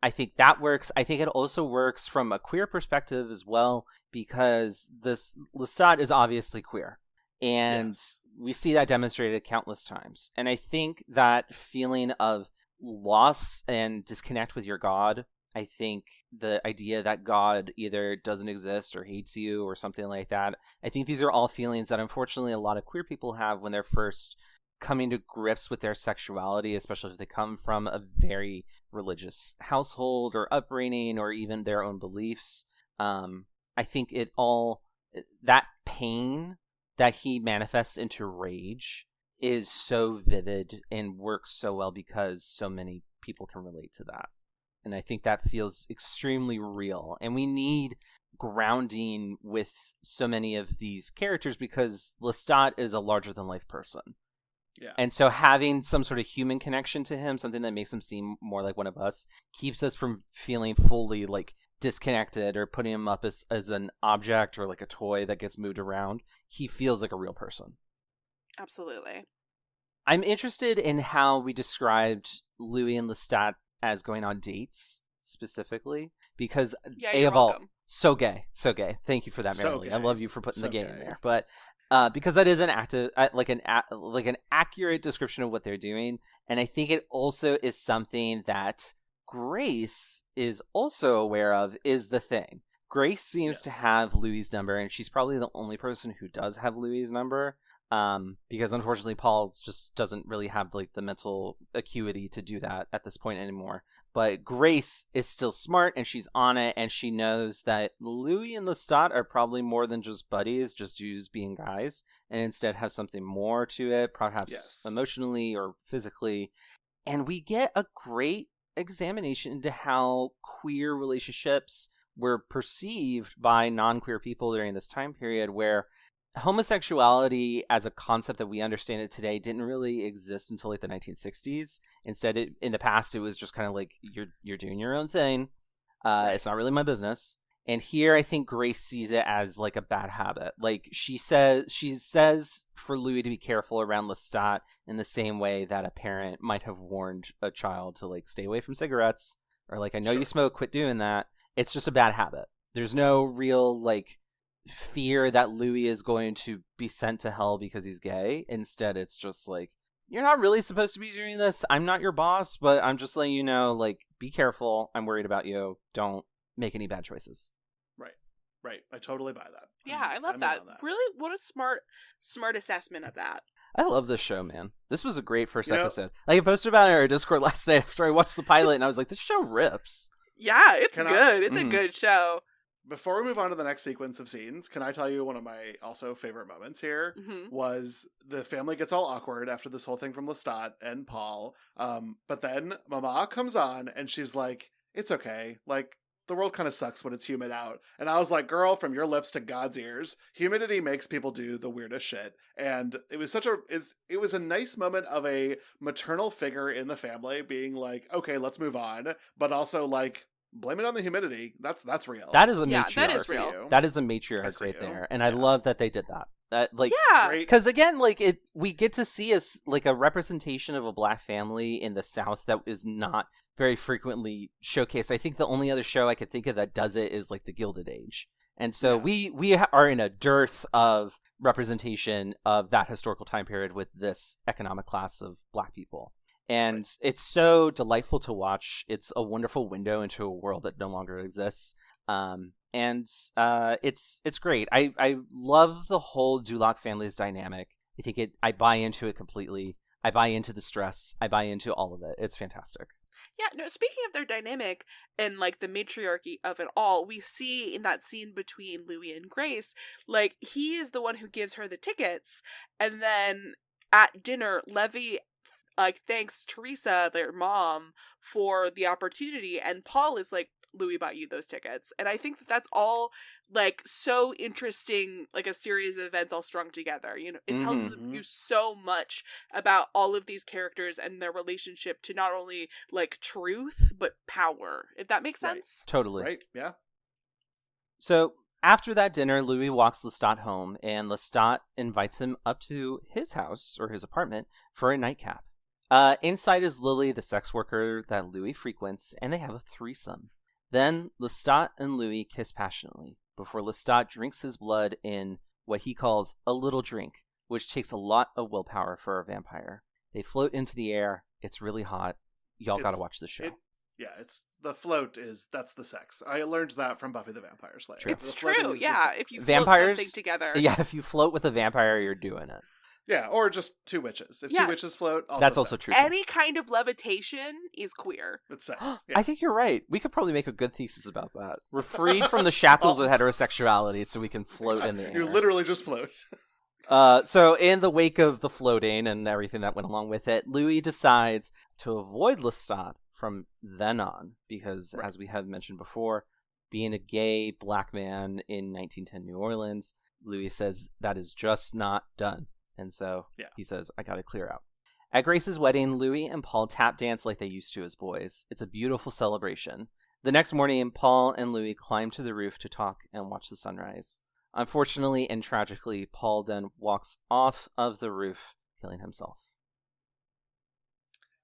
Speaker 1: I think that works. I think it also works from a queer perspective as well, because this Lestat is obviously queer. And we see that demonstrated countless times. And I think that feeling of loss and disconnect with your God, I think the idea that God either doesn't exist or hates you or something like that, I think these are all feelings that unfortunately a lot of queer people have when they're first coming to grips with their sexuality, especially if they come from a very religious household or upbringing or even their own beliefs. I think that pain that he manifests into rage is so vivid and works so well because so many people can relate to that. And I think that feels extremely real. And we need grounding with so many of these characters because Lestat is a larger-than-life person.
Speaker 2: Yeah.
Speaker 1: And so having some sort of human connection to him, something that makes him seem more like one of us, keeps us from feeling fully disconnected or putting him up as an object or like a toy that gets moved around. He feels like a real person.
Speaker 3: Absolutely.
Speaker 1: I'm interested in how we described Louis and Lestat as going on dates specifically, because so gay. Thank you for that, Merrily. I love you for putting the gay in there, but because that is an an accurate description of what they're doing, and I think it also is something that Grace is also aware of. Is the thing. Grace seems to have Louis' number, and she's probably the only person who does have Louis' number. Because unfortunately Paul just doesn't really have the mental acuity to do that at this point anymore. But Grace is still smart and she's on it, and she knows that Louis and Lestat are probably more than just buddies, just dudes being guys, and instead have something more to it, perhaps emotionally or physically. And we get a great examination into how queer relationships were perceived by non-queer people during this time period, where homosexuality as a concept that we understand it today didn't really exist until like the 1960s. Instead, in the past, it was just kind of like you're doing your own thing. It's not really my business. And here, I think Grace sees it as like a bad habit. Like she says for Louis to be careful around Lestat in the same way that a parent might have warned a child to like stay away from cigarettes, or like, I know you smoke, quit doing that. It's just a bad habit. There's no real like fear that Louis is going to be sent to hell because he's gay. Instead, it's just like, you're not really supposed to be doing this. I'm not your boss, but I'm just letting you know, like, be careful. I'm worried about you. Don't make any bad choices.
Speaker 2: Right. I totally buy that.
Speaker 3: Yeah, I love that. Really, what a smart assessment of that.
Speaker 1: I love this show, man. This was a great first episode. Like, I posted about it on our Discord last night after I watched the pilot, and I was like, this show rips.
Speaker 3: Yeah, it's good. It's a good show.
Speaker 2: Before we move on to the next sequence of scenes, can I tell you one of my also favorite moments here was the family gets all awkward after this whole thing from Lestat and Paul. But then Mama comes on and she's like, it's okay. Like, the world kind of sucks when it's humid out. And I was like, girl, from your lips to God's ears, humidity makes people do the weirdest shit. And it was it was a nice moment of a maternal figure in the family being like, okay, let's move on. But also like, blame it on the humidity. That's real.
Speaker 1: That is a matriarch.
Speaker 3: That is real.
Speaker 1: That is a matriarch right there. And I love that they did that. That, like, because again, like we get to see like a representation of a Black family in the South that is not very frequently showcased. I think the only other show I could think of that does it is like The Gilded Age. And so we are in a dearth of representation of that historical time period with this economic class of Black people. And it's so delightful to watch. It's a wonderful window into a world that no longer exists. And it's great. I love the whole Duloc family's dynamic. I buy into it completely. I buy into the stress. I buy into all of it. It's fantastic.
Speaker 3: Yeah, no, speaking of their dynamic and like the matriarchy of it all, we see in that scene between Louis and Grace, like he is the one who gives her the tickets, and then at dinner, Levy like thanks Teresa, their mom, for the opportunity, and Paul is like, Louis bought you those tickets. And I think that that's all like so interesting, like a series of events all strung together. You know, it tells you so much about all of these characters and their relationship to not only like truth but power, if that makes sense.
Speaker 1: Totally.
Speaker 2: Right, yeah.
Speaker 1: So after that dinner, Louis walks Lestat home, and Lestat invites him up to his house or his apartment for a nightcap. Inside is Lily, the sex worker that Louis frequents, and they have a threesome. Then Lestat and Louis kiss passionately before Lestat drinks his blood in what he calls a little drink, which takes a lot of willpower for a vampire. They float into the air. It's really hot. Y'all gotta watch the show.
Speaker 2: It's the float that's the sex. I learned that from Buffy the Vampire Slayer.
Speaker 1: True.
Speaker 3: It's true, yeah. If you
Speaker 1: vampires,
Speaker 3: float something together.
Speaker 1: Yeah, if you float with a vampire, you're doing it.
Speaker 2: Yeah, or just two witches. If two witches float,
Speaker 1: that's also true.
Speaker 3: Any kind of levitation is queer.
Speaker 2: It's sex.
Speaker 1: Yeah. I think you're right. We could probably make a good thesis about that. We're freed from the shackles of heterosexuality, so we can float in the air.
Speaker 2: You literally just float.
Speaker 1: So in the wake of the floating and everything that went along with it, Louis decides to avoid Lestat from then on, because as we have mentioned before, being a gay Black man in 1910 New Orleans, Louis says that is just not done. And so he says, I gotta clear out. At Grace's wedding, Louis and Paul tap dance like they used to as boys. It's a beautiful celebration. The next morning, Paul and Louis climb to the roof to talk and watch the sunrise. Unfortunately and tragically, Paul then walks off of the roof, killing himself.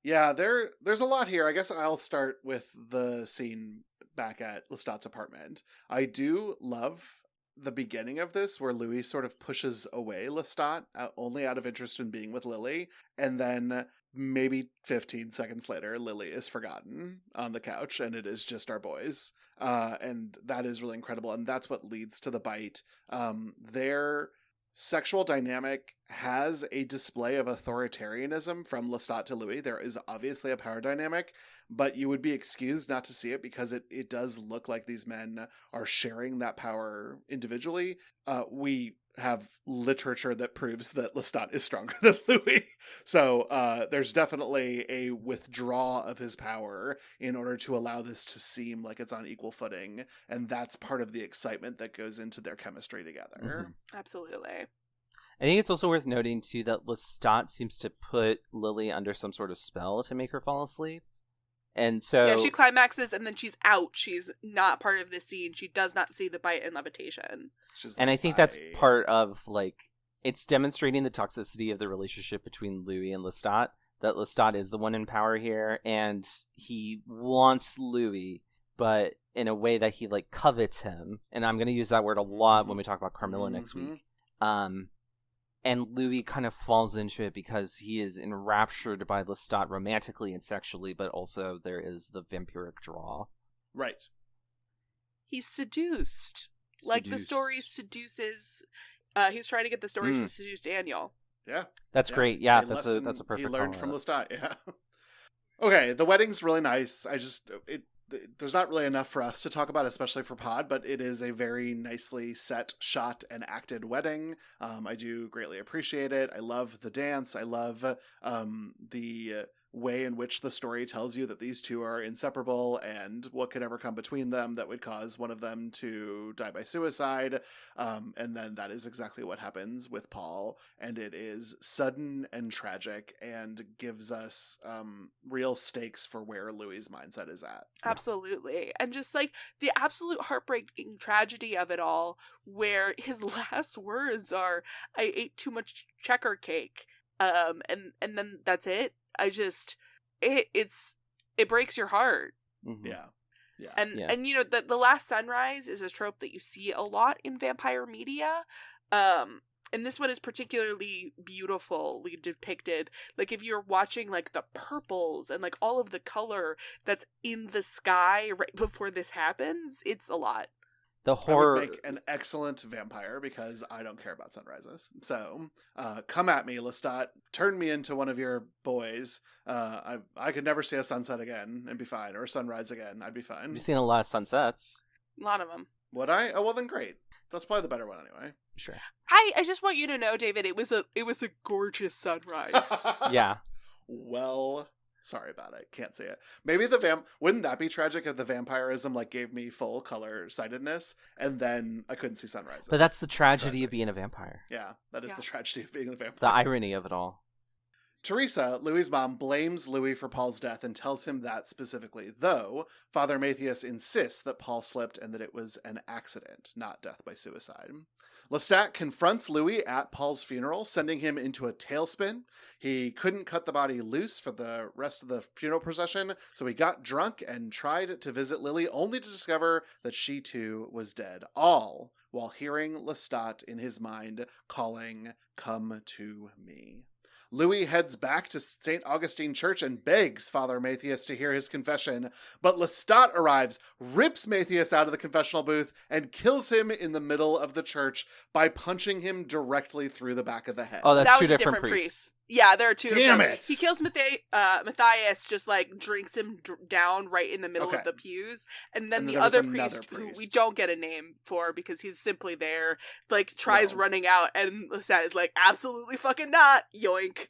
Speaker 2: Yeah, there's a lot here. I guess I'll start with the scene back at Lestat's apartment. I do love the beginning of this where Louis sort of pushes away Lestat only out of interest in being with Lily, and then maybe 15 seconds later Lily is forgotten on the couch and it is just our boys, and that is really incredible, and that's what leads to the bite. Their sexual dynamic has a display of authoritarianism from Lestat to Louis. There is obviously a power dynamic, but you would be excused not to see it because it does look like these men are sharing that power individually. We have literature that proves that Lestat is stronger than Louis. So there's definitely a withdrawal of his power in order to allow this to seem like it's on equal footing. And that's part of the excitement that goes into their chemistry together.
Speaker 1: Mm-hmm.
Speaker 3: Absolutely.
Speaker 1: I think it's also worth noting, too, that Lestat seems to put Lily under some sort of spell to make her fall asleep. And so...
Speaker 3: Yeah, she climaxes and then she's out. She's not part of the scene. She does not see the bite and levitation.
Speaker 1: And I think that's part of, like, it's demonstrating the toxicity of the relationship between Louis and Lestat. That Lestat is the one in power here, and he wants Louis, but in a way that he, like, covets him. And I'm going to use that word a lot when we talk about Carmilla next week. And Louis kind of falls into it because he is enraptured by Lestat romantically and sexually, but also there is the vampiric draw.
Speaker 2: Right.
Speaker 3: He's seduced. Like the story seduces. He's trying to get the story to seduce Daniel.
Speaker 2: Yeah.
Speaker 1: That's great. Yeah, that's a perfect
Speaker 2: he learned from
Speaker 1: call-out.
Speaker 2: Lestat, yeah. Okay, the wedding's really nice. There's not really enough for us to talk about, especially for pod, but it is a very nicely set, shot, and acted wedding. I do greatly appreciate it. I love the dance. I love the way in which the story tells you that these two are inseparable and what could ever come between them that would cause one of them to die by suicide. And then that is exactly what happens with Paul. And it is sudden and tragic and gives us real stakes for where Louis' mindset is at.
Speaker 3: Absolutely. And just like the absolute heartbreaking tragedy of it all, where his last words are, "I ate too much checker cake." And then that's it. It breaks your heart.
Speaker 1: Mm-hmm.
Speaker 2: Yeah.
Speaker 3: And you know, the last sunrise is a trope that you see a lot in vampire media. And this one is particularly beautifully depicted. Like if you're watching like the purples and like all of the color that's in the sky right before this happens, it's a lot.
Speaker 1: The horror
Speaker 2: I would make an excellent vampire because I don't care about sunrises. So come at me, Lestat. Turn me into one of your boys. I could never see a sunset again and be fine, or a sunrise again. I'd be fine.
Speaker 1: You've seen a lot of sunsets.
Speaker 3: A lot of them.
Speaker 2: Would I? Oh, well then great. That's probably the better one anyway.
Speaker 1: Sure.
Speaker 3: I just want you to know, David, it was a gorgeous sunrise.
Speaker 1: Yeah.
Speaker 2: Well, sorry about it. Can't see it. Maybe wouldn't that be tragic if the vampirism like gave me full color sightedness and then I couldn't see sunrises?
Speaker 1: But that's the tragedy of being a vampire.
Speaker 2: Yeah, that is the tragedy of being a vampire.
Speaker 1: The irony of it all.
Speaker 2: Teresa, Louis' mom, blames Louis for Paul's death and tells him that specifically, though Father Matthias insists that Paul slipped and that it was an accident, not death by suicide. Lestat confronts Louis at Paul's funeral, sending him into a tailspin. He couldn't cut the body loose for the rest of the funeral procession, so he got drunk and tried to visit Lily, only to discover that she too was dead, all while hearing Lestat in his mind calling, "Come to me." Louis heads back to St. Augustine Church and begs Father Matthias to hear his confession, but Lestat arrives, rips Matthias out of the confessional booth, and kills him in the middle of the church by punching him directly through the back of the head.
Speaker 1: Oh, that's
Speaker 3: that
Speaker 1: two
Speaker 3: was a
Speaker 1: different priests.
Speaker 3: Yeah, there are two.
Speaker 2: Damn
Speaker 3: of them.
Speaker 2: it!
Speaker 3: He kills Matthias, just like drinks him down right in the middle of the pews, and then the other priest, who we don't get a name for because he's simply there, like tries running out, and Lestat is like, absolutely fucking not, yoink.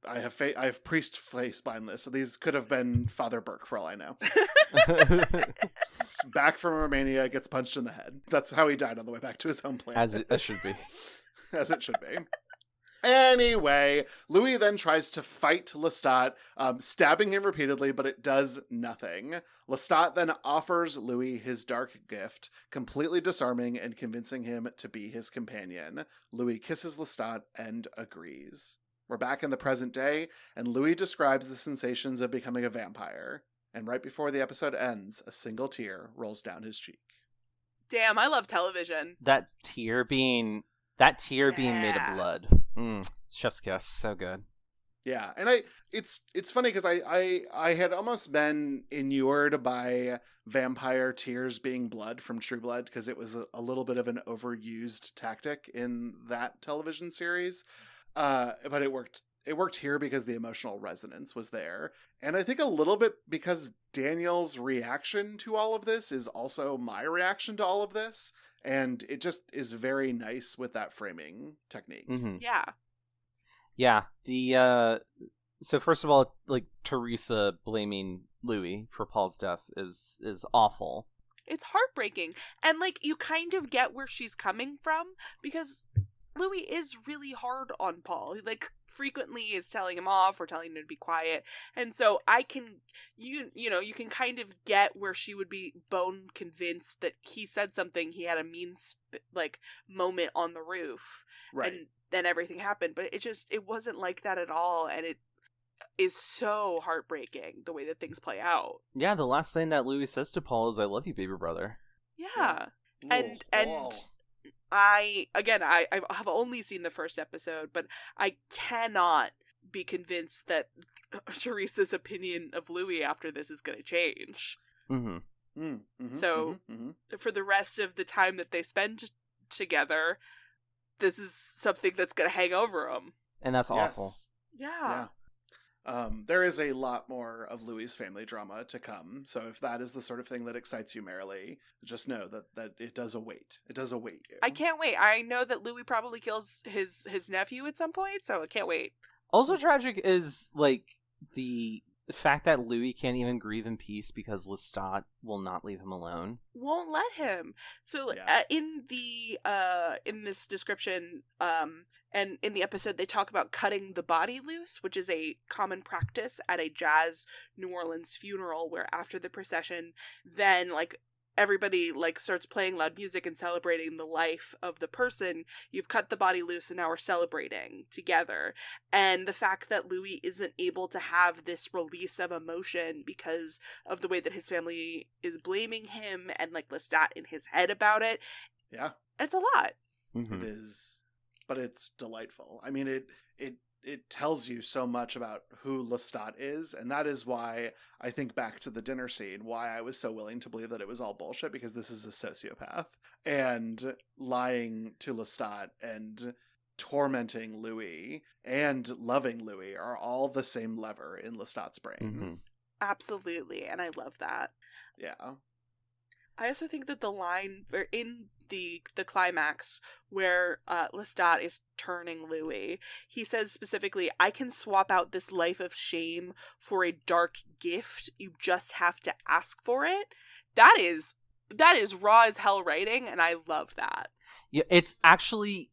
Speaker 2: I have priest face blindness, so these could have been Father Burke for all I know. Back from Romania, gets punched in the head. That's how he died on the way back to his home planet.
Speaker 1: As it should be.
Speaker 2: As it should be. Anyway, Louis then tries to fight Lestat, stabbing him repeatedly, but it does nothing. Lestat then offers Louis his dark gift, completely disarming and convincing him to be his companion. Louis kisses Lestat and agrees. We're back in the present day, and Louis describes the sensations of becoming a vampire. And right before the episode ends, a single tear rolls down his cheek.
Speaker 3: Damn, I love television.
Speaker 1: That tear being made of blood. Chef's kiss, so good.
Speaker 2: Yeah, and it's funny because I had almost been inured by vampire tears being blood from True Blood because it was a little bit of an overused tactic in that television series. But it worked it worked here because the emotional resonance was there. And I think a little bit because Daniel's reaction to all of this is also my reaction to all of this. And it just is very nice with that framing technique.
Speaker 1: Mm-hmm.
Speaker 3: Yeah.
Speaker 1: Yeah. So first of all, like, Teresa blaming Louis for Paul's death is awful.
Speaker 3: It's heartbreaking. And, like, you kind of get where she's coming from, because Louis is really hard on Paul. He, like, frequently is telling him off or telling him to be quiet. And so you can kind of get where she would be bone convinced that he said something, he had a mean, moment on the roof.
Speaker 2: Right.
Speaker 3: And then everything happened. But it wasn't like that at all. And it is so heartbreaking the way that things play out.
Speaker 1: Yeah, the last thing that Louis says to Paul is, "I love you, baby brother."
Speaker 3: Yeah. And
Speaker 2: Whoa.
Speaker 3: I have only seen the first episode, but I cannot be convinced that Teresa's opinion of Louis after this is going to change.
Speaker 1: Mm-hmm.
Speaker 2: Mm-hmm,
Speaker 3: So for the rest of the time that they spend together, this is something that's going to hang over them.
Speaker 1: And that's awful.
Speaker 3: Yeah.
Speaker 2: There is a lot more of Louis' family drama to come. So if that is the sort of thing that excites you, Marilee, just know that it does await. It does await you.
Speaker 3: I can't wait. I know that Louis probably kills his nephew at some point, so I can't wait.
Speaker 1: Also tragic is, like, the fact that Louis can't even grieve in peace because Lestat will not leave him alone.
Speaker 3: Won't let him. So
Speaker 2: Yeah.
Speaker 3: in this description, and in the episode, they talk about cutting the body loose, which is a common practice at a jazz New Orleans funeral, where after the procession, then, like, everybody, like, starts playing loud music and celebrating the life of the person. You've cut the body loose and now we're celebrating together. And the fact that Louis isn't able to have this release of emotion because of the way that his family is blaming him and, like, Lestat in his head about it.
Speaker 2: Yeah.
Speaker 3: It's a lot.
Speaker 1: Mm-hmm.
Speaker 2: It is, but it's delightful. I mean, it tells you so much about who Lestat is, and that is why I think back to the dinner scene, why I was so willing to believe that it was all bullshit, because this is a sociopath, and lying to Lestat and tormenting Louis and loving Louis are all the same lever in Lestat's brain.
Speaker 1: Mm-hmm.
Speaker 3: Absolutely, and I love that.
Speaker 2: Yeah.
Speaker 3: I also think that the line in the climax where Lestat is turning Louis, he says specifically, "I can swap out this life of shame for a dark gift. You just have to ask for it." That is raw as hell writing, and I love that.
Speaker 1: Yeah, it's actually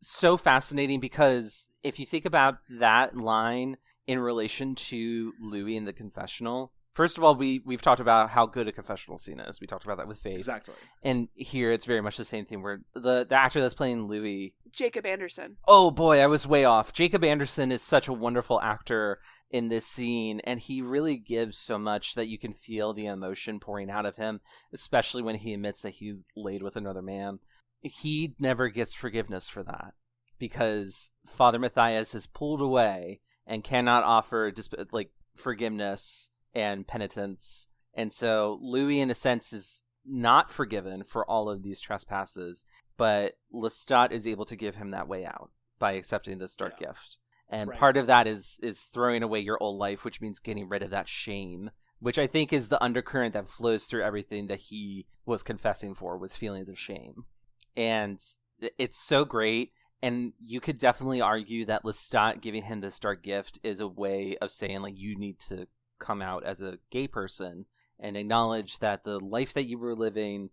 Speaker 1: so fascinating because if you think about that line in relation to Louis in the confessional, first of all, we've talked about how good a confessional scene is. We talked about that with Faith.
Speaker 2: Exactly.
Speaker 1: And here it's very much the same thing where the actor that's playing Louis...
Speaker 3: Jacob Anderson.
Speaker 1: Oh boy, I was way off. Jacob Anderson is such a wonderful actor in this scene, and he really gives so much that you can feel the emotion pouring out of him, especially when he admits that he laid with another man. He never gets forgiveness for that because Father Matthias is pulled away and cannot offer forgiveness and penitence. And so Louis, in a sense, is not forgiven for all of these trespasses, but Lestat is able to give him that way out by accepting this dark gift. And part of that is throwing away your old life, which means getting rid of that shame, which I think is the undercurrent that flows through everything that he was confessing for, was feelings of shame. And it's so great. And you could definitely argue that Lestat giving him this dark gift is a way of saying, like, you need to come out as a gay person and acknowledge that the life that you were living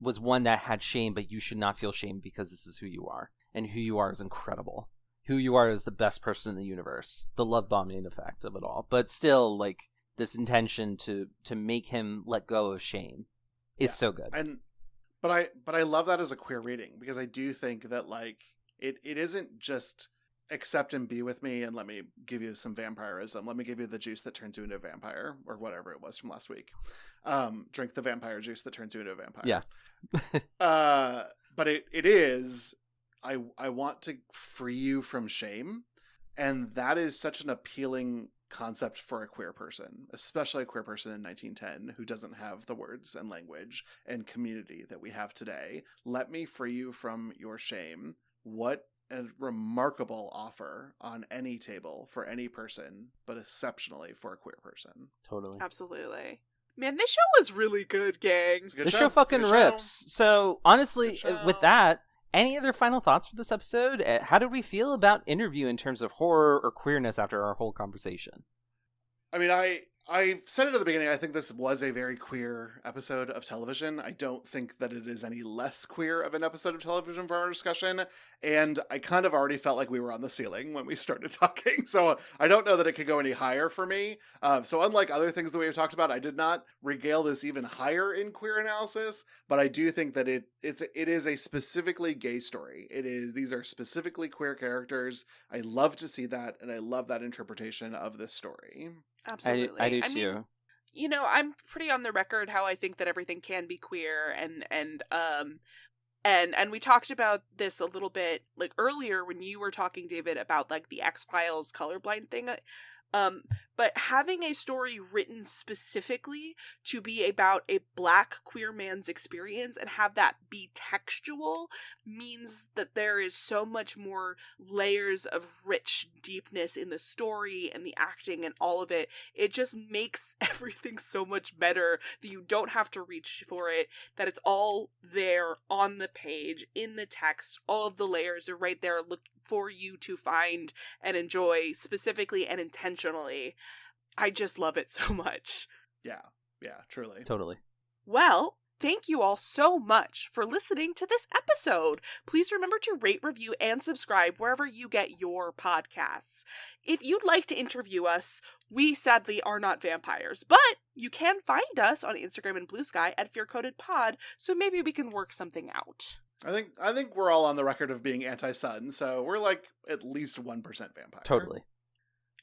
Speaker 1: was one that had shame, but you should not feel shame because this is who you are. And who you are is incredible. Who you are is the best person in the universe. The love bombing effect of it all. But still, like, this intention to make him let go of shame is so good.
Speaker 2: But I love that as a queer reading, because I do think that, like, it isn't just accept and be with me and let me give you some vampirism. Let me give you the juice that turns you into a vampire, or whatever it was from last week. Drink the vampire juice that turns you into a vampire.
Speaker 1: Yeah.
Speaker 2: But it is, I want to free you from shame. And that is such an appealing concept for a queer person, especially a queer person in 1910 who doesn't have the words and language and community that we have today. Let me free you from your shame. What a remarkable offer on any table for any person, but exceptionally for a queer person.
Speaker 1: Totally.
Speaker 3: Absolutely. Man, this show was really good, gang.
Speaker 2: It's a good
Speaker 1: The
Speaker 2: show.
Speaker 1: show
Speaker 2: It's a
Speaker 1: fucking
Speaker 2: good show.
Speaker 1: rips. So, honestly,
Speaker 2: Good show.
Speaker 1: with that, any other final thoughts for this episode? How did we feel about Interview in terms of horror or queerness after our whole conversation?
Speaker 2: I mean, I said it at the beginning, I think this was a very queer episode of television. I don't think that it is any less queer of an episode of television for our discussion, and I kind of already felt like we were on the ceiling when we started talking, so I don't know that it could go any higher for me. So unlike other things that we've talked about, I did not regale this even higher in queer analysis, but I do think that it is a specifically gay story. These are specifically queer characters. I love to see that, and I love that interpretation of this story.
Speaker 3: Absolutely.
Speaker 1: I do too.
Speaker 3: mean, you know, I'm pretty on the record how I think that everything can be queer, and we talked about this a little bit like earlier when you were talking, David, about like the X-Files colorblind thing. But having a story written specifically to be about a Black queer man's experience and have that be textual means that there is so much more layers of rich deepness in the story and the acting and all of it. It just makes everything so much better that you don't have to reach for it, that it's all there on the page, in the text. All of the layers are right there for you to find and enjoy specifically and intentionally. I just love it so much.
Speaker 2: Yeah, truly.
Speaker 1: Totally.
Speaker 3: Well, thank you all so much for listening to this episode. Please remember to rate, review, and subscribe wherever you get your podcasts. If you'd like to interview us, we sadly are not vampires, but you can find us on Instagram and Blue Sky at FearCodedPod, so maybe we can work something out.
Speaker 2: I think we're all on the record of being anti-sun, so we're like at least 1% vampire.
Speaker 1: Totally.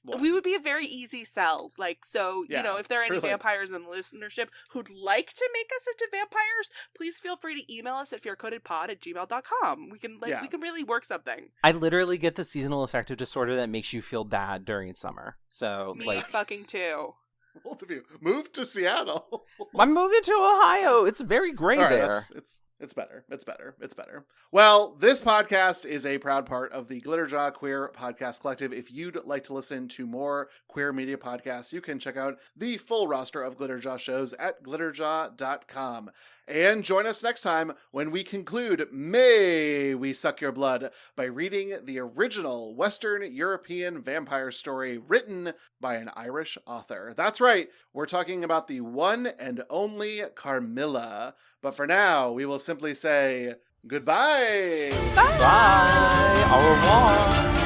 Speaker 2: Well,
Speaker 3: We would be a very easy sell. Like, so,
Speaker 2: Yeah,
Speaker 3: you know, if there are any
Speaker 2: truly.
Speaker 3: vampires in the listenership who'd like to make us into vampires, please feel free to email us at fearcodedpod@gmail.com. We can
Speaker 2: Yeah.
Speaker 3: we can really work something.
Speaker 1: I literally get the seasonal affective disorder that makes you feel bad during summer. So,
Speaker 3: Me
Speaker 1: like,
Speaker 3: fucking too.
Speaker 2: both of you moved to Seattle.
Speaker 1: I'm moving to Ohio. It's very gray
Speaker 2: All right,
Speaker 1: there.
Speaker 2: it's better. It's better. Well, this podcast is a proud part of the Glitterjaw Queer Podcast Collective. If you'd like to listen to more queer media podcasts, you can check out the full roster of Glitterjaw shows at glitterjaw.com. And join us next time when we conclude May We Suck Your Blood by reading the original Western European vampire story written by an Irish author. That's right, we're talking about the one and only Carmilla. But for now, we will simply say goodbye.
Speaker 3: Bye.
Speaker 1: Bye. Au revoir.